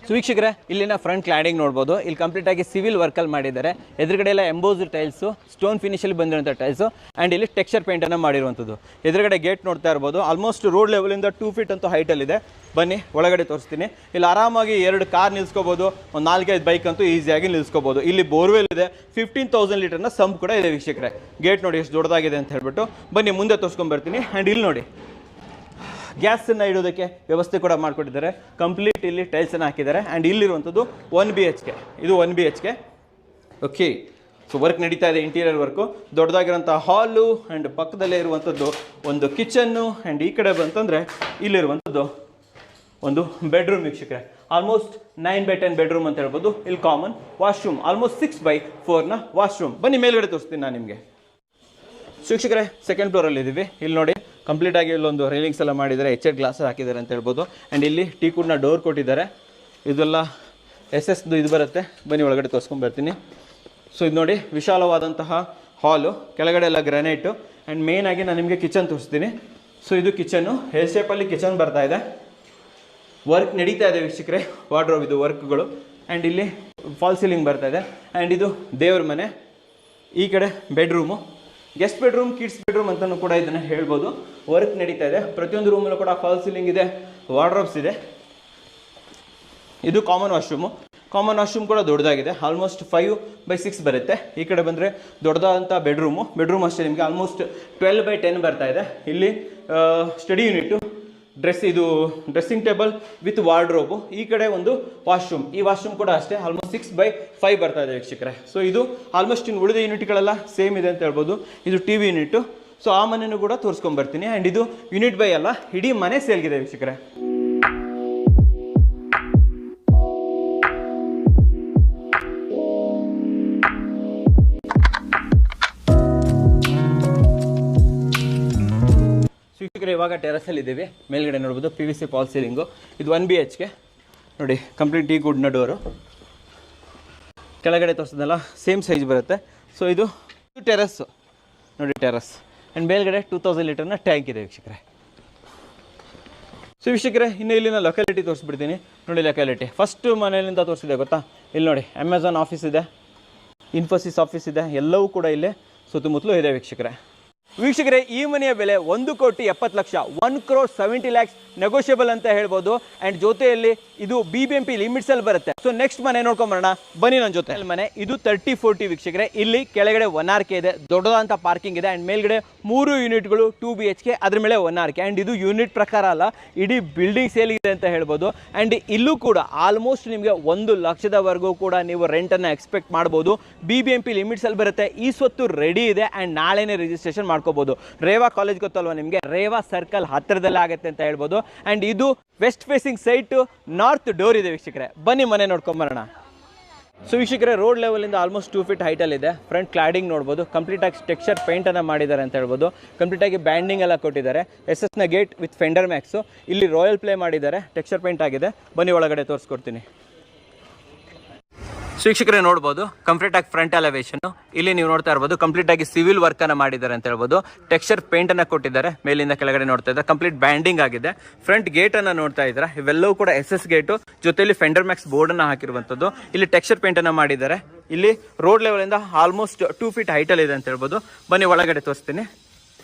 ಸೊ ವೀಕ್ಷಕರೇ, ಇಲ್ಲಿನ ಫ್ರಂಟ್ ಕ್ಲಾಡಿಂಗ್ ನೋಡ್ಬೋದು. ಇಲ್ಲಿ ಕಂಪ್ಲೀಟಾಗಿ ಸಿವಿಲ್ ವರ್ಕಲ್ಲಿ ಮಾಡಿದ್ದಾರೆ. ಎದುರುಗಡೆ ಎಲ್ಲ ಎಂಬೋಸ್ಡ್ ಟೈಲ್ಸು, ಸ್ಟೋನ್ ಫಿನಿಷಲ್ಲಿ ಬಂದಿರೋಂಥ ಟೈಲ್ಸು ಆ್ಯಂಡ್ ಇಲ್ಲಿ ಟೆಕ್ಸ್ಚರ್ ಪೇಂಟನ್ನು ಮಾಡಿರುವಂಥದ್ದು. ಎದುರುಗಡೆ ಗೇಟ್ ನೋಡ್ತಾ ಇರ್ಬೋದು, ಆಲ್ಮೋಸ್ಟ್ ರೋಡ್ ಲೆವೆಲಿಂದ 2 ಫೀಟ್ ಅಂತೂ ಹೈಟಲ್ಲಿದೆ. ಬನ್ನಿ ಒಳಗಡೆ ತೋರಿಸ್ತೀನಿ. ಇಲ್ಲಿ ಆರಾಮಾಗಿ 2 ಕಾರ್ ನಿಲ್ಸ್ಕೋಬೋದು, ಒಂದು 4-5 ಬೈಕ್ ಅಂತೂ ಈಸಿಯಾಗಿ ನಿಲ್ಸ್ಕೋಬೋದು. ಇಲ್ಲಿ ಬೋರ್ವೆಲ್ ಇದೆ, 15,000 ಲೀಟರ್ನ ಸಂಪ್ ಕೂಡ ಇದೆ ವೀಕ್ಷಕರೇ. ಗೇಟ್ ನೋಡಿ ಎಷ್ಟು ದೊಡ್ಡದಾಗಿದೆ ಅಂತ ಹೇಳ್ಬಿಟ್ಟು. ಬನ್ನಿ ಮುಂದೆ ತೋರಿಸ್ಕೊಂಡ್ಬರ್ತೀನಿ. ಆ್ಯಂಡ್ ಇಲ್ಲಿ ನೋಡಿ, ಗ್ಯಾಸನ್ನು ಇಡೋದಕ್ಕೆ ವ್ಯವಸ್ಥೆ ಕೂಡ ಮಾಡಿಕೊಟ್ಟಿದ್ದಾರೆ. ಕಂಪ್ಲೀಟ್ ಇಲ್ಲಿ ಟೈಲ್ಸನ್ನು ಹಾಕಿದ್ದಾರೆ. ಆ್ಯಂಡ್ ಇಲ್ಲಿರುವಂಥದ್ದು 1 BHK, ಇದು 1 BHK. ಓಕೆ, ಸೊ ವರ್ಕ್ ನಡೀತಾ ಇದೆ, ಇಂಟೀರಿಯರ್ ವರ್ಕು. ದೊಡ್ಡದಾಗಿರೋಂಥ ಹಾಲು ಆ್ಯಂಡ್ ಪಕ್ಕದಲ್ಲೇ ಇರುವಂಥದ್ದು ಒಂದು ಕಿಚನ್ನು. ಆ್ಯಂಡ್ ಈ ಕಡೆ ಬಂತಂದರೆ ಇಲ್ಲಿರುವಂಥದ್ದು ಒಂದು ಬೆಡ್ರೂಮ್ ವೀಕ್ಷಕರೇ. ಆಲ್ಮೋಸ್ಟ್ 9x10 ಬೆಡ್ರೂಮ್ ಅಂತ ಹೇಳ್ಬೋದು. ಇಲ್ಲಿ ಕಾಮನ್ ವಾಶ್ರೂಮ್, ಆಲ್ಮೋಸ್ಟ್ 6x4ನ ವಾಶ್ರೂಮ್. ಬನ್ನಿ ಮೇಲ್ಗಡೆ ತೋರಿಸ್ತೀನಿ ನಾನು ನಿಮಗೆ. ವೀಕ್ಷಕರೇ, ಸೆಕೆಂಡ್ ಫ್ಲೋರಲ್ಲಿ ಇದ್ದೀವಿ. ಇಲ್ಲಿ ನೋಡಿ, ಕಂಪ್ಲೀಟಾಗಿ ಇಲ್ಲೊಂದು ರೈಲಿಂಗ್ಸ್ ಎಲ್ಲ ಮಾಡಿದ್ದಾರೆ, HH ಗ್ಲಾಸ್ ಹಾಕಿದ್ದಾರೆ ಅಂತ ಹೇಳ್ಬೋದು. ಆ್ಯಂಡ್ ಇಲ್ಲಿ ಟೀ ಕುಡ್ನ ಡೋರ್ ಕೊಟ್ಟಿದ್ದಾರೆ. ಇದೆಲ್ಲ SS ಇದು ಬರುತ್ತೆ. ಬನ್ನಿ ಒಳಗಡೆ ತೋರಿಸ್ಕೊಂಡ್ಬರ್ತೀನಿ. ಸೊ ಇದು ನೋಡಿ, ವಿಶಾಲವಾದಂತಹ ಹಾಲು, ಕೆಳಗಡೆ ಎಲ್ಲ ಗ್ರಾನೈಟು. ಆ್ಯಂಡ್ ಮೇಯ್ನಾಗಿ ನಾನು ನಿಮಗೆ ಕಿಚನ್ ತೋರಿಸ್ತೀನಿ. ಸೊ ಇದು ಕಿಚನ್ನು, ಎಲ್ ಶೇಪಲ್ಲಿ ಕಿಚನ್ ಬರ್ತಾ ಇದೆ. ವರ್ಕ್ ನಡೀತಾ ಇದೆ ವೀಕ್ಷಕರೇ, ವಾರ್ಡ್ರೋಬ್ ಇದು ವರ್ಕ್ಗಳು. ಆ್ಯಂಡ್ ಇಲ್ಲಿ ಫಾಲ್ ಸೀಲಿಂಗ್ ಬರ್ತಾ ಇದೆ. ಆ್ಯಂಡ್ ಇದು ದೇವ್ರ ಮನೆ. ಈ ಕಡೆ bedroom, guest bedroom, kids bedroom ಅಂತಲೂ ಕೂಡ ಇದನ್ನು ಹೇಳ್ಬೋದು. ವರ್ಕ್ ನಡೀತಾ ಇದೆ. ಪ್ರತಿಯೊಂದು ರೂಮಲ್ಲೂ ಕೂಡ ಫಾಲ್ ಸೀಲಿಂಗ್ ಇದೆ, ವಾರ್ಡ್ರೋಬ್ಸ್ ಇದೆ. ಇದು ಕಾಮನ್ ವಾಶ್ರೂಮು. ಕಾಮನ್ ವಾಶ್ರೂಮ್ ಕೂಡ ದೊಡ್ಡದಾಗಿದೆ, ಆಲ್ಮೋಸ್ಟ್ 5x6 ಬರುತ್ತೆ. ಈ ಕಡೆ ಬಂದರೆ ದೊಡ್ಡದಾದಂಥ ಬೆಡ್ರೂಮ್ ಅಷ್ಟೇ ನಿಮಗೆ ಆಲ್ಮೋಸ್ಟ್ 12x10 ಬರ್ತಾ ಇದೆ. ಇಲ್ಲಿ study unit, dressing table with wardrobe. ಈ ಕಡೆ ಒಂದು ವಾಶ್ರೂಮ್, ಈ ವಾಶ್ರೂಮ್ ಕೂಡ ಅಷ್ಟೇ ಆಲ್ಮೋಸ್ಟ್ 6x5 ಬರ್ತಾ ಇದೆ ವೀಕ್ಷಕರೇ. ಸೊ ಇದು ಆಲ್ಮೋಸ್ಟ್ ಇನ್ನು ಉಳಿದ ಯೂನಿಟ್ಗಳೆಲ್ಲ ಸೇಮ್ ಇದೆ ಅಂತ ಹೇಳ್ಬೋದು. ಇದು TV ಯೂನಿಟ್ಟು. ಸೊ ಆ ಮನೆಯೂ ಕೂಡ ತೋರಿಸ್ಕೊಂಬರ್ತೀನಿ. ಆ್ಯಂಡ್ ಇದು ಯೂನಿಟ್ ಬೈ ಅಲ್ಲ, ಇಡೀ ಮನೆ ಸೇಲ್ಗಿದೆ ವೀಕ್ಷಕರೇ. ವೀಕ್ಷಕರೇ, ಇವಾಗ ಟೆರಸಲ್ಲಿ ಇದ್ದೀವಿ. ಮೇಲ್ಗಡೆ ನೋಡ್ಬೋದು PVC ಫಾಲ್ ಸೀಲಿಂಗು. ಇದು 1 BHK ನೋಡಿ, ಕಂಪ್ಲೀಟ್ ಟೀ ಗುಡ್ನ ಡೋರು. ಕೆಳಗಡೆ ತೋರಿಸೋದಲ್ಲ ಸೇಮ್ ಸೈಜ್ ಬರುತ್ತೆ. ಸೊ ಇದು ಟೆರಸ್ಸು ನೋಡಿ, ಟೆರಸ್. ಆ್ಯಂಡ್ ಮೇಲ್ಗಡೆ 2000 ಲೀಟರ್ನ ಟ್ಯಾಂಕ್ ಇದೆ ವೀಕ್ಷಕರೇ. ಸೊ ವೀಕ್ಷಕರೇ, ಇನ್ನು ಇಲ್ಲಿನ ಲೊಕ್ಯಾಲಿಟಿ ತೋರಿಸ್ಬಿಡ್ತೀನಿ ನೋಡಿ. ಲೊಕ್ಯಾಲಿಟಿ ಫಸ್ಟ್ ಮನೆಯಲ್ಲಿಂದ ತೋರಿಸಿದೆ ಗೊತ್ತಾ. ಇಲ್ಲಿ ನೋಡಿ, ಅಮೆಝಾನ್ ಆಫೀಸ್ ಇದೆ, ಇನ್ಫೋಸಿಸ್ ಆಫೀಸ್ ಇದೆ, ಎಲ್ಲವೂ ಕೂಡ ಇಲ್ಲೇ ಸುತ್ತಮುತ್ತಲೂ ಇದೆ ವೀಕ್ಷಕರೇ. ಈ ಮನೆಯ ಬೆಲೆ 1,70,00,000, 1,70,00,000 ನೆಗೋಷಿಯಬಲ್ ಅಂತ ಹೇಳ್ಬೋದು. ಆ್ಯಂಡ್ ಜೊತೆಯಲ್ಲಿ ಇದು BBMP ಲಿಮಿಟ್ಸಲ್ಲಿ ಬರುತ್ತೆ. ಸೊ ನೆಕ್ಸ್ಟ್ ಮನೆ ನೋಡ್ಕೊಂಬರೋಣ ಬನ್ನಿ ನನ್ನ ಜೊತೆ. ಮನೆ ಇದು 30-40 ವೀಕ್ಷಕರೇ. ಇಲ್ಲಿ ಕೆಳಗಡೆ 1 RK ಇದೆ, ದೊಡ್ಡದಾದಂಥ ಪಾರ್ಕಿಂಗ್ ಇದೆ. ಆ್ಯಂಡ್ ಮೇಲ್ಗಡೆ 3 ಯೂನಿಟ್ಗಳು, 2 BHK, ಅದ್ರ ಮೇಲೆ 1 RK. ಆ್ಯಂಡ್ ಇದು ಯೂನಿಟ್ ಪ್ರಕಾರ ಅಲ್ಲ, ಇಡೀ ಬಿಲ್ಡಿಂಗ್ ಸೇಲ್ ಇದೆ ಅಂತ ಹೇಳ್ಬೋದು. ಆ್ಯಂಡ್ ಇಲ್ಲೂ ಕೂಡ ಆಲ್ಮೋಸ್ಟ್ ನಿಮಗೆ 1 ಲಕ್ಷದವರೆಗೂ ಕೂಡ ನೀವು ರೆಂಟನ್ನು ಎಕ್ಸ್ಪೆಕ್ಟ್ ಮಾಡ್ಬೋದು. BBMP ಲಿಮಿಟ್ಸಲ್ಲಿ ಬರುತ್ತೆ. ಈ ಸ್ವತ್ತು ರೆಡಿ ಇದೆ ಆ್ಯಂಡ್ ನಾಳೆನೇ ರಿಜಿಸ್ಟ್ರೇಷನ್ ಮಾಡ್ಕೋಬಹುದು. ರೇವಾ ಕಾಲೇಜ್ ಗೊತ್ತಲ್ವಾ ನಿಮಗೆ, ರೇವಾ ಸರ್ಕಲ್ ಹತ್ತಿರದಲ್ಲೇ ಆಗುತ್ತೆ ಅಂತ ಹೇಳ್ಬೋದು. ಆ್ಯಂಡ್ ಇದು west facing site, north door ಇದೆ ವೀಕ್ಷಕರೇ. ಬನ್ನಿ ಮನೆ ನೋಡ್ಕೊಂಬರೋಣ. ಸೊ ವೀಕ್ಷಕರೇ, ರೋಡ್ ಲೆವೆಲಿಂದ ಆಲ್ಮೋಸ್ಟ್ 2 ಫೀಟ್ ಹೈಟಲ್ಲಿದೆ. ಫ್ರಂಟ್ ಕ್ಲಾಡಿಂಗ್ ನೋಡ್ಬೋದು, ಕಂಪ್ಲೀಟಾಗಿ ಟೆಕ್ಸ್ಚರ್ ಪೇಂಟನ್ನು ಮಾಡಿದ್ದಾರೆ ಅಂತ ಹೇಳ್ಬೋದು. ಕಂಪ್ಲೀಟಾಗಿ ಬ್ಯಾಂಡಿಂಗ್ ಎಲ್ಲ ಕೊಟ್ಟಿದ್ದಾರೆ. SS gate with ಫೆಂಡರ್ max. ಇಲ್ಲಿ ರಾಯಲ್ ಪ್ಲೇ ಮಾಡಿದ್ದಾರೆ, ಟೆಕ್ಸ್ಚರ್ ಪೇಂಟ್ ಆಗಿದೆ. ಬನ್ನಿ ಒಳಗಡೆ ತೋರಿಸ್ಕೊಡ್ತೀನಿ. ಸೊ ವೀಕ್ಷಕರೇ ನೋಡ್ಬೋದು, ಕಂಪ್ಲೀಟಾಗಿ ಫ್ರಂಟ್ ಎಲಿವೇಶನ್. ಇಲ್ಲಿ ನೀವು ನೋಡ್ತಾ ಇರ್ಬೋದು, ಕಂಪ್ಲೀಟಾಗಿ ಸಿವಿಲ್ ವರ್ಕನ್ನು ಮಾಡಿದ್ದಾರೆ ಅಂತ ಹೇಳ್ಬೋದು. ಟೆಕ್ಸ್ಚರ್ ಪೇಂಟನ್ನು ಕೊಟ್ಟಿದ್ದಾರೆ. ಮೇಲಿಂದ ಕೆಳಗಡೆ ನೋಡ್ತಾ ಇದ್ದಾರೆ, ಕಂಪ್ಲೀಟ್ ಬ್ಯಾಂಡಿಂಗ್ ಆಗಿದೆ. ಫ್ರಂಟ್ ಗೇಟನ್ನು ನೋಡ್ತಾ ಇದ್ದಾರೆ, ಇವೆಲ್ಲವೂ ಕೂಡ SS ಗೇಟು, ಜೊತೆಯಲ್ಲಿ ಫೆಂಡರ್ ಮ್ಯಾಕ್ಸ್ ಬೋರ್ಡನ್ನು ಹಾಕಿರುವಂಥದ್ದು. ಇಲ್ಲಿ ಟೆಕ್ಸ್ಚರ್ ಪೇಂಟನ್ನು ಮಾಡಿದ್ದಾರೆ. ಇಲ್ಲಿ ರೋಡ್ ಲೆವೆಲಿಂದ ಆಲ್ಮೋಸ್ಟ್ 2 ಫೀಟ್ ಹೈಟಲ್ಲಿ ಇದೆ ಅಂತ ಹೇಳ್ಬೋದು. ಬನ್ನಿ ಒಳಗಡೆ ತೋರಿಸ್ತೀನಿ.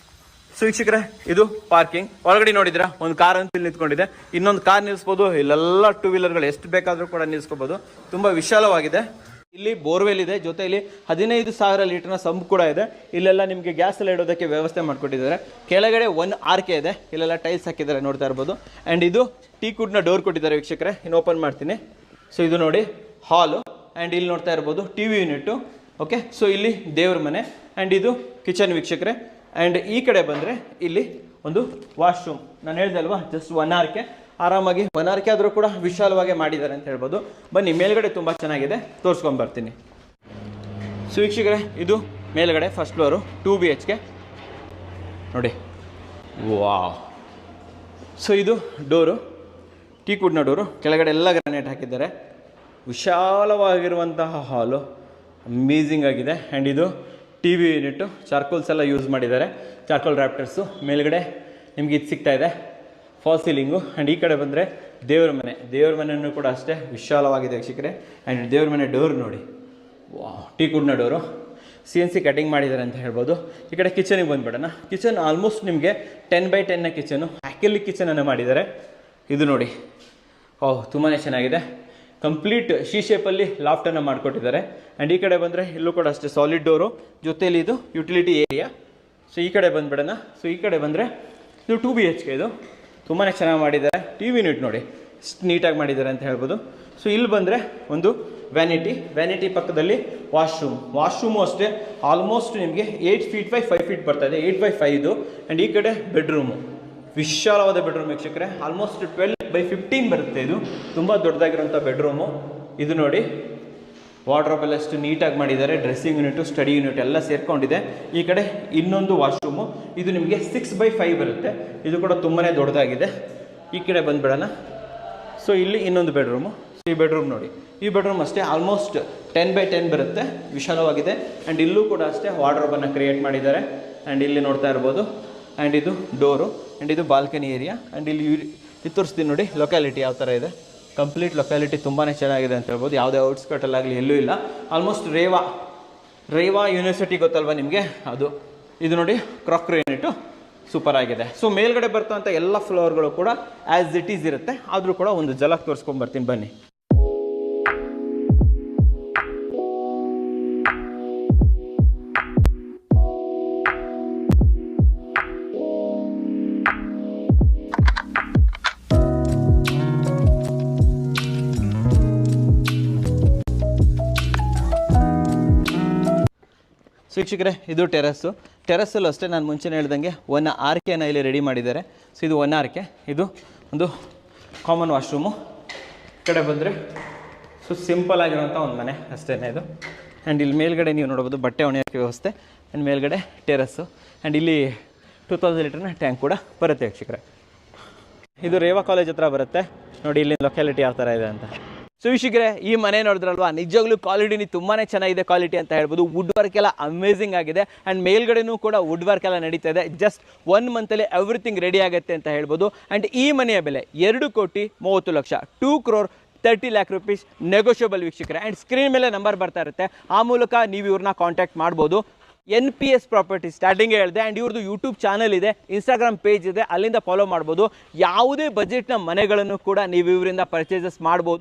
ಸೊ ವೀಕ್ಷಕರೇ, ಇದು ಪಾರ್ಕಿಂಗ್. ಒಳಗಡೆ ನೋಡಿದ್ರೆ ಒಂದು ಕಾರ್ ಅಂತ ಇಲ್ಲಿ ನಿಂತ್ಕೊಂಡಿದೆ, ಇನ್ನೊಂದು ಕಾರ್ ನಿಲ್ಲಿಸ್ಬೋದು. ಇಲ್ಲೆಲ್ಲ 2 ವೀಲರ್ಗಳು ಎಷ್ಟು ಬೇಕಾದರೂ ಕೂಡ ನಿಲ್ಲಿಸ್ಕೋಬಹುದು. ತುಂಬ ವಿಶಾಲವಾಗಿದೆ. ಇಲ್ಲಿ ಬೋರ್ವೆಲ್ ಇದೆ, ಜೊತೆಯಲ್ಲಿ 15,000 ಲೀಟರ್ನ ಸಂಪ್ ಕೂಡ ಇದೆ. ಇಲ್ಲೆಲ್ಲ ನಿಮಗೆ ಗ್ಯಾಸ್ ಎಲ್ಲ ಇಡೋದಕ್ಕೆ ವ್ಯವಸ್ಥೆ ಮಾಡ್ಕೊಟ್ಟಿದ್ದಾರೆ. ಕೆಳಗಡೆ 1 RK ಇದೆ, ಇಲ್ಲೆಲ್ಲ ಟೈಲ್ಸ್ ಹಾಕಿದ್ದಾರೆ ನೋಡ್ತಾ ಇರ್ಬೋದು. ಆ್ಯಂಡ್ ಇದು ಟೀ ಕುಡ್ನ ಡೋರ್ ಕೊಟ್ಟಿದ್ದಾರೆ ವೀಕ್ಷಕರೇ. ಇನ್ನು ಓಪನ್ ಮಾಡ್ತೀನಿ. ಸೊ ಇದು ನೋಡಿ ಹಾಲು. ಆ್ಯಂಡ್ ಇಲ್ಲಿ ನೋಡ್ತಾ ಇರ್ಬೋದು TV ಯೂನಿಟ್ಟು. ಓಕೆ, ಸೊ ಇಲ್ಲಿ ದೇವ್ರ ಮನೆ. ಆ್ಯಂಡ್ ಇದು ಕಿಚನ್ ವೀಕ್ಷಕರೇ. ಆ್ಯಂಡ್ ಈ ಕಡೆ ಬಂದರೆ ಇಲ್ಲಿ ಒಂದು ವಾಶ್ರೂಮ್. ನಾನು ಹೇಳ್ದೆ ಅಲ್ವಾ, ಜಸ್ಟ್ 1 hour ಆರಾಮಾಗಿ 1 hour ಆದರೂ ಕೂಡ ವಿಶಾಲವಾಗಿ ಮಾಡಿದ್ದಾರೆ ಅಂತ ಹೇಳ್ಬೋದು. ಬನ್ನಿ, ಮೇಲ್ಗಡೆ ತುಂಬ ಚೆನ್ನಾಗಿದೆ, ತೋರಿಸ್ಕೊಂಬರ್ತೀನಿ. ಸೊ ವೀಕ್ಷಕರೇ, ಇದು ಮೇಲ್ಗಡೆ ಫಸ್ಟ್ ಫ್ಲೋರು 2 BHK ನೋಡಿ. ವಾವ್. ಸೊ ಇದು ಡೋರು, ಟೀಕ್ವುಡ್ನ ಡೋರು, ಕೆಳಗಡೆ ಎಲ್ಲ ಗ್ರಾನೈಟ್ ಹಾಕಿದ್ದಾರೆ. ವಿಶಾಲವಾಗಿರುವಂತಹ ಹಾಲು, ಅಮೇಝಿಂಗ್ ಆಗಿದೆ. ಆ್ಯಂಡ್ ಇದು ಟಿ ವಿ ಯೂನಿಟ್ಟು, ಚಾರ್ಕೋಲ್ಸ್ ಎಲ್ಲ ಯೂಸ್ ಮಾಡಿದ್ದಾರೆ, ಚಾರ್ಕೋಲ್ ರ್ಯಾಪ್ಟರ್ಸು. ಮೇಲ್ಗಡೆ ನಿಮ್ಗೆ ಇದು ಸಿಗ್ತಾ ಇದೆ, ಫಾಲ್ ಸೀಲಿಂಗು. ಆ್ಯಂಡ್ ಈ ಕಡೆ ಬಂದರೆ ದೇವ್ರ ಮನೆ. ದೇವ್ರ ಮನೆಯೂ ಕೂಡ ಅಷ್ಟೇ ವಿಶಾಲವಾಗಿದೆ ವೀಕ್ಷಕರೇ. ಆ್ಯಂಡ್ ದೇವ್ರ ಮನೆ ಡೋರ್ ನೋಡಿ, ವಾವ್, ಟೀಕ್ವುಡ್ನ ಡೋರು, CNC ಕಟಿಂಗ್ ಮಾಡಿದ್ದಾರೆ ಅಂತ ಹೇಳ್ಬೋದು. ಈ ಕಡೆ ಕಿಚನಿಗೆ ಬಂದುಬಿಡೋಣ. ಕಿಚನ್ ಆಲ್ಮೋಸ್ಟ್ ನಿಮಗೆ 10x10ನ ಕಿಚನು, ಆ್ಯಕ್ಚುಲಿ ಕಿಚನನ್ನು ಮಾಡಿದ್ದಾರೆ. ಇದು ನೋಡಿ, ಓಹ್, ತುಂಬಾ ಚೆನ್ನಾಗಿದೆ. ಕಂಪ್ಲೀಟ್ ಶೇಪಲ್ಲಿ ಲಾಫ್ಟನ್ನು ಮಾಡಿಕೊಟ್ಟಿದ್ದಾರೆ. ಆ್ಯಂಡ್ ಈ ಕಡೆ ಬಂದರೆ ಇಲ್ಲೂ ಕೂಡ ಅಷ್ಟೇ ಸಾಲಿಡ್ ಡೋರು, ಜೊತೆಯಲ್ಲಿ ಇದು ಯುಟಿಲಿಟಿ ಏರಿಯಾ. ಸೊ ಈ ಕಡೆ ಬಂದುಬಿಡೋಣ. ಸೊ ಈ ಕಡೆ ಬಂದರೆ ಇದು 2 BHK, ಇದು ತುಂಬಾ ಚೆನ್ನಾಗಿ ಮಾಡಿದ್ದಾರೆ. ಟಿ ವಿ ಯೂನಿಟ್ ನೋಡಿ ಎಷ್ಟು ನೀಟಾಗಿ ಮಾಡಿದ್ದಾರೆ ಅಂತ ಹೇಳ್ಬೋದು. ಸೊ ಇಲ್ಲಿ ಬಂದರೆ ಒಂದು ವ್ಯಾನಿಟಿ ಪಕ್ಕದಲ್ಲಿ ವಾಶ್ರೂಮು ಅಷ್ಟೇ ಆಲ್ಮೋಸ್ಟ್ ನಿಮಗೆ 8 feet by 5 feet ಬರ್ತಾ ಇದೆ, 8 by 5 ಇದು. ಆ್ಯಂಡ್ ಈ ಕಡೆ ಬೆಡ್ರೂಮು, ವಿಶಾಲವಾದ ಬೆಡ್ರೂಮ್ ವೀಕ್ಷಕರೇ, ಆಲ್ಮೋಸ್ಟ್ 12 by 15 ಬರುತ್ತೆ. ಇದು ತುಂಬ ದೊಡ್ಡದಾಗಿರೋಂಥ ಬೆಡ್ರೂಮು. ಇದು ನೋಡಿ, ವಾರ್ಡ್ರೋಬ್ ಎಲ್ಲ ಎಷ್ಟು ನೀಟಾಗಿ ಮಾಡಿದ್ದಾರೆ. ಡ್ರೆಸ್ಸಿಂಗ್ ಯೂನಿಟು, ಸ್ಟಡಿ ಯೂನಿಟ್ ಎಲ್ಲ ಸೇರ್ಕೊಂಡಿದೆ. ಈ ಕಡೆ ಇನ್ನೊಂದು ವಾಶ್ರೂಮು, ಇದು ನಿಮಗೆ 6 by 5 ಬರುತ್ತೆ. ಇದು ಕೂಡ ತುಂಬಾ ದೊಡ್ಡದಾಗಿದೆ. ಈ ಕಡೆ ಬಂದುಬಿಡೋಣ. ಸೊ ಇಲ್ಲಿ ಇನ್ನೊಂದು ಬೆಡ್ರೂಮು. ಸೊ ಈ ಬೆಡ್ರೂಮ್ ನೋಡಿ, ಈ ಬೆಡ್ರೂಮ್ ಅಷ್ಟೇ ಆಲ್ಮೋಸ್ಟ್ 10 by 10 ಬರುತ್ತೆ, ವಿಶಾಲವಾಗಿದೆ. ಆ್ಯಂಡ್ ಇಲ್ಲೂ ಕೂಡ ಅಷ್ಟೇ ವಾರ್ಡ್ರೋಬನ್ನು ಕ್ರಿಯೇಟ್ ಮಾಡಿದ್ದಾರೆ. ಆ್ಯಂಡ್ ಇಲ್ಲಿ ನೋಡ್ತಾ ಇರ್ಬೋದು. ಆ್ಯಂಡ್ ಇದು ಡೋರು, ಆ್ಯಂಡ್ ಇದು ಬಾಲ್ಕನಿ ಏರಿಯಾ. ಆ್ಯಂಡ್ ಇಲ್ಲಿ ಇದು ತೋರಿಸ್ತೀನಿ ನೋಡಿ, ಲೊಕ್ಯಾಲಿಟಿ ಯಾವ ಥರ ಇದೆ. ಕಂಪ್ಲೀಟ್ ಲೊಕ್ಯಾಲಿಟಿ ತುಂಬಾ ಚೆನ್ನಾಗಿದೆ ಅಂತ ಹೇಳ್ಬೋದು. ಯಾವುದೇ ಔಟ್ಸ್ಕರ್ಟಲ್ಲಾಗಲಿ ಎಲ್ಲೂ ಇಲ್ಲ. ಆಲ್ಮೋಸ್ಟ್ ರೇವಾ ಯೂನಿವರ್ಸಿಟಿ ಗೊತ್ತಲ್ವ ನಿಮಗೆ, ಅದು. ಇದು ನೋಡಿ, ಕ್ರಾಕ್ರಿ ಯೂನಿಟು ಸೂಪರ್ ಆಗಿದೆ. ಸೊ ಮೇಲ್ಗಡೆ ಬರ್ತಂಥ ಎಲ್ಲ ಫ್ಲೋರ್ಗಳು ಕೂಡ ಆ್ಯಸ್ ಇಟ್ ಈಸ್ ಇರುತ್ತೆ. ಆದರೂ ಕೂಡ ಒಂದು ಜಲಕ್ಕೆ ತೋರಿಸ್ಕೊಂಬರ್ತೀನಿ ಬನ್ನಿ. ವೀಕ್ಷಕರೇ, ಇದು ಟೆರಸ್ಸಲ್ಲೂ ಅಷ್ಟೇ ನಾನು ಮುಂಚೆ ಹೇಳ್ದಂಗೆ 1 RKನ ಇಲ್ಲಿ ರೆಡಿ ಮಾಡಿದ್ದಾರೆ. ಸೊ ಇದು 1 RK, ಇದು ಒಂದು ಕಾಮನ್ ವಾಶ್ರೂಮು. ಈ ಕಡೆ ಬಂದರೆ ಸೊ ಸಿಂಪಲ್ ಆಗಿರೋಂಥ ಒಂದು ಮನೆ ಅಷ್ಟೇ ಇದು. ಆ್ಯಂಡ್ ಇಲ್ಲಿ ಮೇಲ್ಗಡೆ ನೀವು ನೋಡ್ಬೋದು ಬಟ್ಟೆ ಒಣೆಯೋಕ್ಕೆ ವ್ಯವಸ್ಥೆ. ಆ್ಯಂಡ್ ಮೇಲ್ಗಡೆ ಟೆರಸ್ಸು. ಆ್ಯಂಡ್ ಇಲ್ಲಿ 2000 ಲೀಟರ್ನ ಟ್ಯಾಂಕ್ ಕೂಡ ಬರುತ್ತೆ ವೀಕ್ಷಕರೇ. ಇದು ರೇವಾ ಕಾಲೇಜ್ ಹತ್ರ ಬರುತ್ತೆ ನೋಡಿ, ಇಲ್ಲಿ ಲೊಕ್ಯಾಲಿಟಿ ಯಾವ ಥರ ಇದೆ ಅಂತ. ಸೊ ವೀಕ್ಷಕರೇ, ಈ ಮನೆ ನೋಡಿದ್ರಲ್ವಾ, ನಿಜವಾಗ್ಲೂ ಕ್ವಾಲಿಟಿನಿ ತುಂಬಾ ಚೆನ್ನಾಗಿದೆ ಕ್ವಾಲಿಟಿ ಅಂತ ಹೇಳ್ಬೋದು. ವುಡ್ ವರ್ಕ್ ಎಲ್ಲ ಅಮೇಝಿಂಗ್ ಆಗಿದೆ. ಆ್ಯಂಡ್ ಮೇಲ್ಗಡೆನೂ ಕೂಡ ವುಡ್ ವರ್ಕ್ ಎಲ್ಲ ನಡೀತಾ ಇದೆ. ಜಸ್ಟ್ 1 ಮಂತಲ್ಲಿ ಎವ್ರಿಥಿಂಗ್ ರೆಡಿ ಆಗುತ್ತೆ ಅಂತ ಹೇಳ್ಬೋದು. ಆ್ಯಂಡ್ ಈ ಮನೆಯ ಬೆಲೆ 2,30,00,000, 2,30,00,000 rupees ನೆಗೋಷಿಯಬಲ್ ವೀಕ್ಷಕರೇ. ಆ್ಯಂಡ್ ಸ್ಕ್ರೀನ್ ಮೇಲೆ ನಂಬರ್ ಬರ್ತಾ ಇರುತ್ತೆ, ಆ ಮೂಲಕ ನೀವು ಇವ್ರನ್ನ ಕಾಂಟ್ಯಾಕ್ಟ್ ಮಾಡ್ಬೋದು. NPS ಪ್ರಾಪರ್ಟಿ ಸ್ಟಾರ್ಟಿಂಗೇ ಹೇಳಿದೆ. ಆ್ಯಂಡ್ ಇವ್ರದ್ದು ಯೂಟ್ಯೂಬ್ ಚಾನಲ್ ಇದೆ, ಇನ್ಸ್ಟಾಗ್ರಾಮ್ ಪೇಜ್ ಇದೆ, ಅಲ್ಲಿಂದ ಫಾಲೋ ಮಾಡ್ಬೋದು. ಯಾವುದೇ ಬಜೆಟ್ನ ಮನೆಗಳನ್ನು ಕೂಡ ನೀವು ಇವರಿಂದ ಪರ್ಚೇಸಸ್ ಮಾಡ್ಬೋದು.